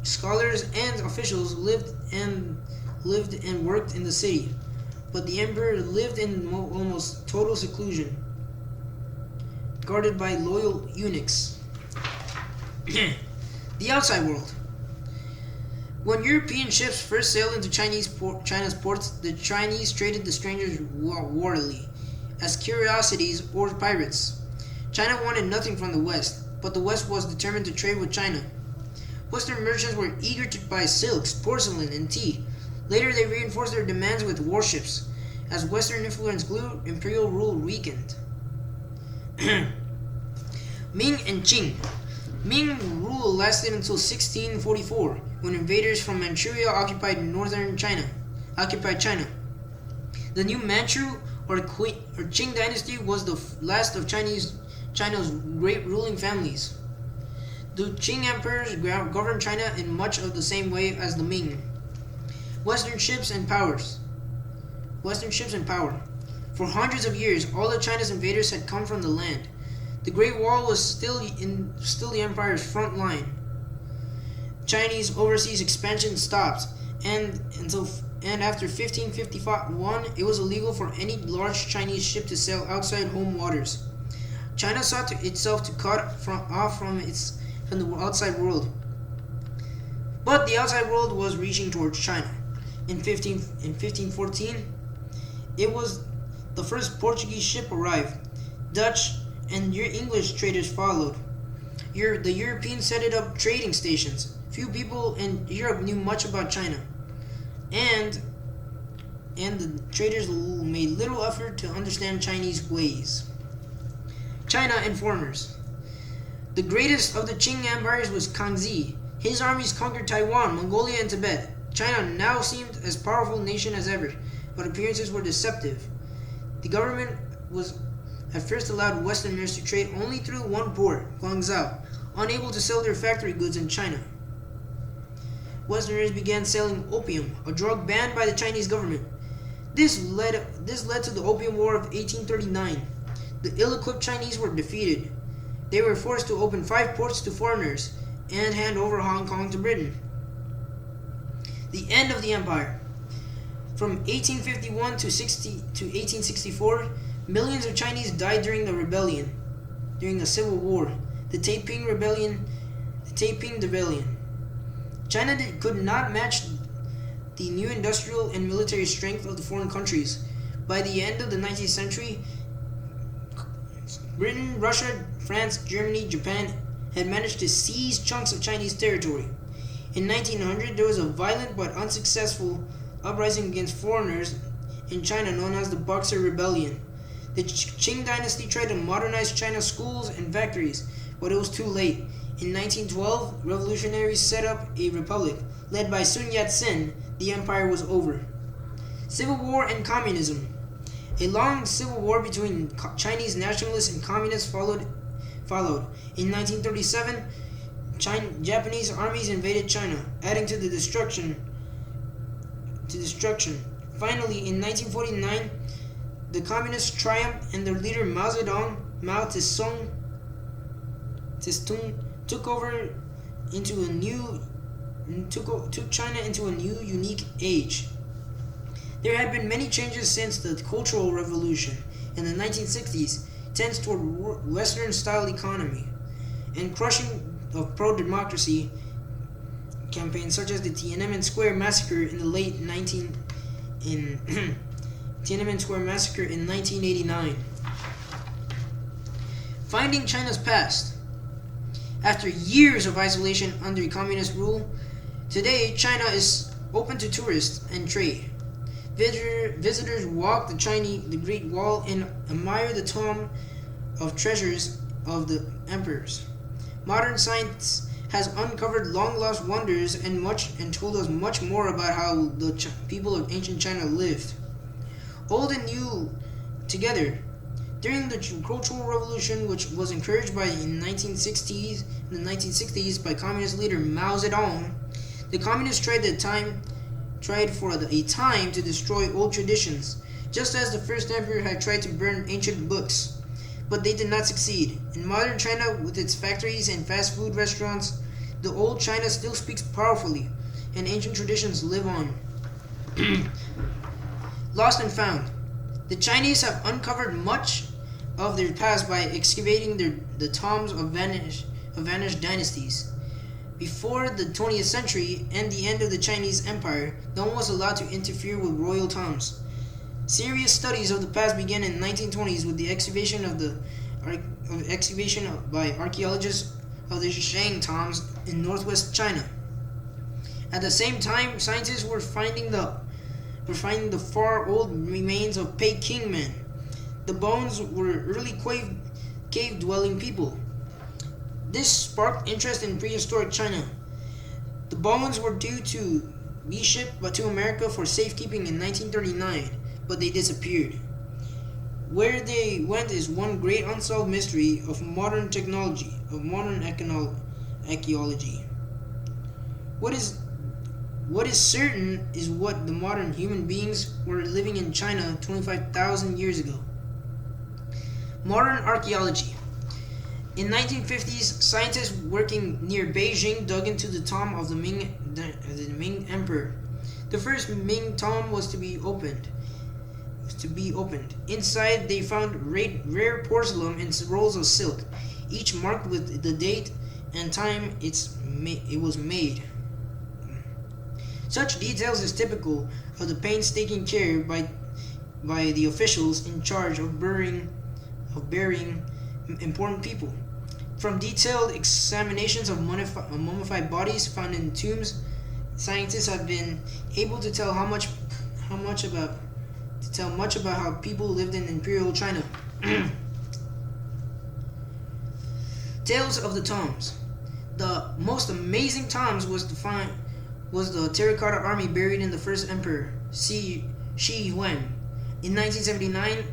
scholars and officials lived and worked in the city, but the emperor lived in almost total seclusion, guarded by loyal eunuchs. The outside world. When European ships first sailed into China's ports, the Chinese treated the strangers warily, as curiosities or pirates. China wanted nothing from the West, but the West was determined to trade with China. Western merchants were eager to buy silks, porcelain, and tea. Later, they reinforced their demands with warships. As Western influence grew, imperial rule weakened. Ming and Qing. Ming rule lasted until 1644, when invaders from Manchuria occupied China. The new Manchu or Qing dynasty was the last of China's great ruling families. The Qing emperors governed China in much of the same way as the Ming. Western ships and power. For hundreds of years, all of China's invaders had come from the land. The Great Wall was still the empire's front line. Chinese overseas expansion stopped, and after 1551, it was illegal for any large Chinese ship to sail outside home waters. China sought itself to cut off from the outside world, but the outside world was reaching towards China. In 1514, it was the first Portuguese ship arrived. Dutch and English traders followed. The Europeans set up trading stations. Few people in Europe knew much about China, and the traders made little effort to understand Chinese ways. China and foreigners. The greatest of the Qing empires was Kangxi. His armies conquered Taiwan, Mongolia, and Tibet. China now seemed as powerful a nation as ever, but appearances were deceptive. The government was at first allowed Westerners to trade only through one port, Guangzhou, unable to sell their factory goods in China. Westerners began selling opium, a drug banned by the Chinese government. This led to the Opium War of 1839. The ill-equipped Chinese were defeated. They were forced to open 5 ports to foreigners and hand over Hong Kong to Britain. The end of the empire. From 1851 to 1864, millions of Chinese died during the Civil War, the Taiping Rebellion. China could not match the new industrial and military strength of the foreign countries. By the end of the 19th century, Britain, Russia, France, Germany, Japan had managed to seize chunks of Chinese territory. In 1900, there was a violent but unsuccessful uprising against foreigners in China known as the Boxer Rebellion. The Qing dynasty tried to modernize China's schools and factories, but it was too late. In 1912, revolutionaries set up a republic. Led by Sun Yat-sen, the empire was over. Civil War and Communism. A long civil war between Chinese nationalists and communists followed. In 1937, Japanese armies invaded China, adding to destruction. Finally, in 1949, the communists triumphed and their leader Mao Tse-tung took China into a new, unique age. There had been many changes since the Cultural Revolution in the 1960s, tends toward Western-style economy, and crushing of pro-democracy campaigns such as the Tiananmen Square massacre in 1989. Finding China's past. After years of isolation under communist rule, today China is open to tourists and trade. Visitors walk the Great Wall and admire the tomb of treasures of the emperors. Modern science has uncovered long-lost wonders and told us much more about how the people of ancient China lived. Old and new together. During the Cultural Revolution, which was encouraged in the 1960s by communist leader Mao Zedong, the communists tried for a time to destroy old traditions, just as the first emperor had tried to burn ancient books. But they did not succeed. In modern China, with its factories and fast food restaurants, the old China still speaks powerfully, and ancient traditions live on. Lost and found. The Chinese have uncovered much of their past by excavating the tombs of vanished dynasties. Before the 20th century and the end of the Chinese Empire, no one was allowed to interfere with royal tombs. Serious studies of the past began in the 1920s with the excavation by archaeologists of the Shang tombs in northwest China. At the same time, scientists were finding the far old remains of Peking men. The bones were early cave-dwelling people. This sparked interest in prehistoric China. The bones were due to be shipped to America for safekeeping in 1939, but they disappeared. Where they went is one great unsolved mystery of modern technology, of modern archaeology. What is certain is what the modern human beings were living in China 25,000 years ago. Modern archaeology. In 1950s, scientists working near Beijing dug into the tomb of the Ming Emperor. The first Ming tomb was to be opened. Inside, they found rare porcelain and rolls of silk, each marked with the date and time it was made. Such details is typical of the painstaking care by the officials in charge of burying important people. From detailed examinations of mummified bodies found in tombs, scientists have been able to tell much about how people lived in Imperial China. Tales of the tombs. The most amazing tombs was the terracotta army buried in the first emperor, Shi Huang. In 1979,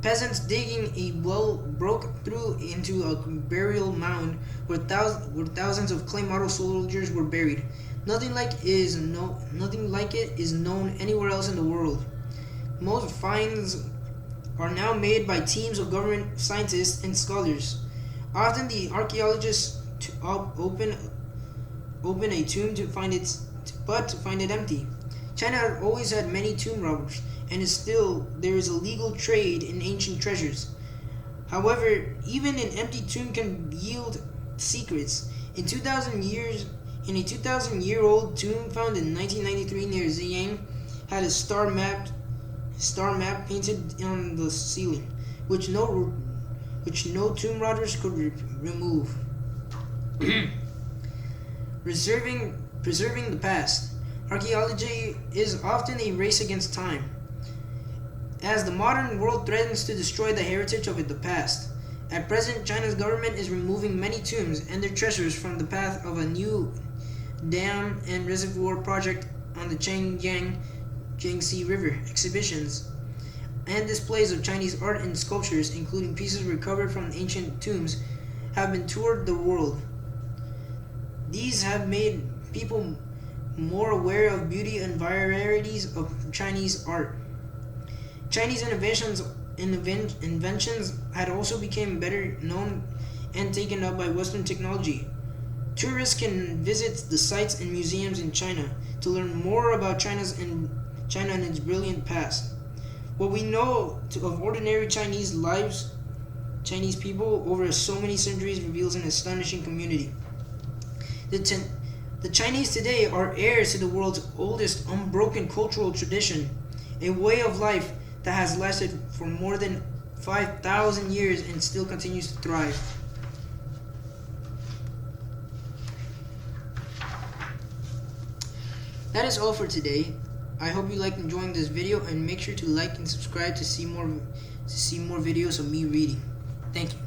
peasants digging a well broke through into a burial mound where thousands of clay model soldiers were buried. Nothing like it is known anywhere else in the world. Most finds are now made by teams of government scientists and scholars. Often the archaeologists open a tomb to find it empty. China has always had many tomb robbers, and there is a legal trade in ancient treasures. However, even an empty tomb can yield secrets. In a 2,000-year-old tomb found in 1993 near Ziyang had a star map painted on the ceiling, which no tomb robbers could remove. Preserving the past. Archaeology is often a race against time, as the modern world threatens to destroy the heritage of the past. At present, China's government is removing many tombs and their treasures from the path of a new dam and reservoir project on the Yangtze River. Exhibitions and displays of Chinese art and sculptures, including pieces recovered from ancient tombs, have been toured the world. These have made people more aware of beauty and varieties of Chinese art. Chinese inventions had also become better known and taken up by Western technology. Tourists can visit the sites and museums in China to learn more about China and its brilliant past. What we know of ordinary Chinese people over so many centuries reveals an astonishing community. The Chinese today are heirs to the world's oldest unbroken cultural tradition, a way of life that has lasted for more than 5,000 years and still continues to thrive. That is all for today. I hope you liked enjoying this video, and make sure to like and subscribe to see more videos of me reading. Thank you.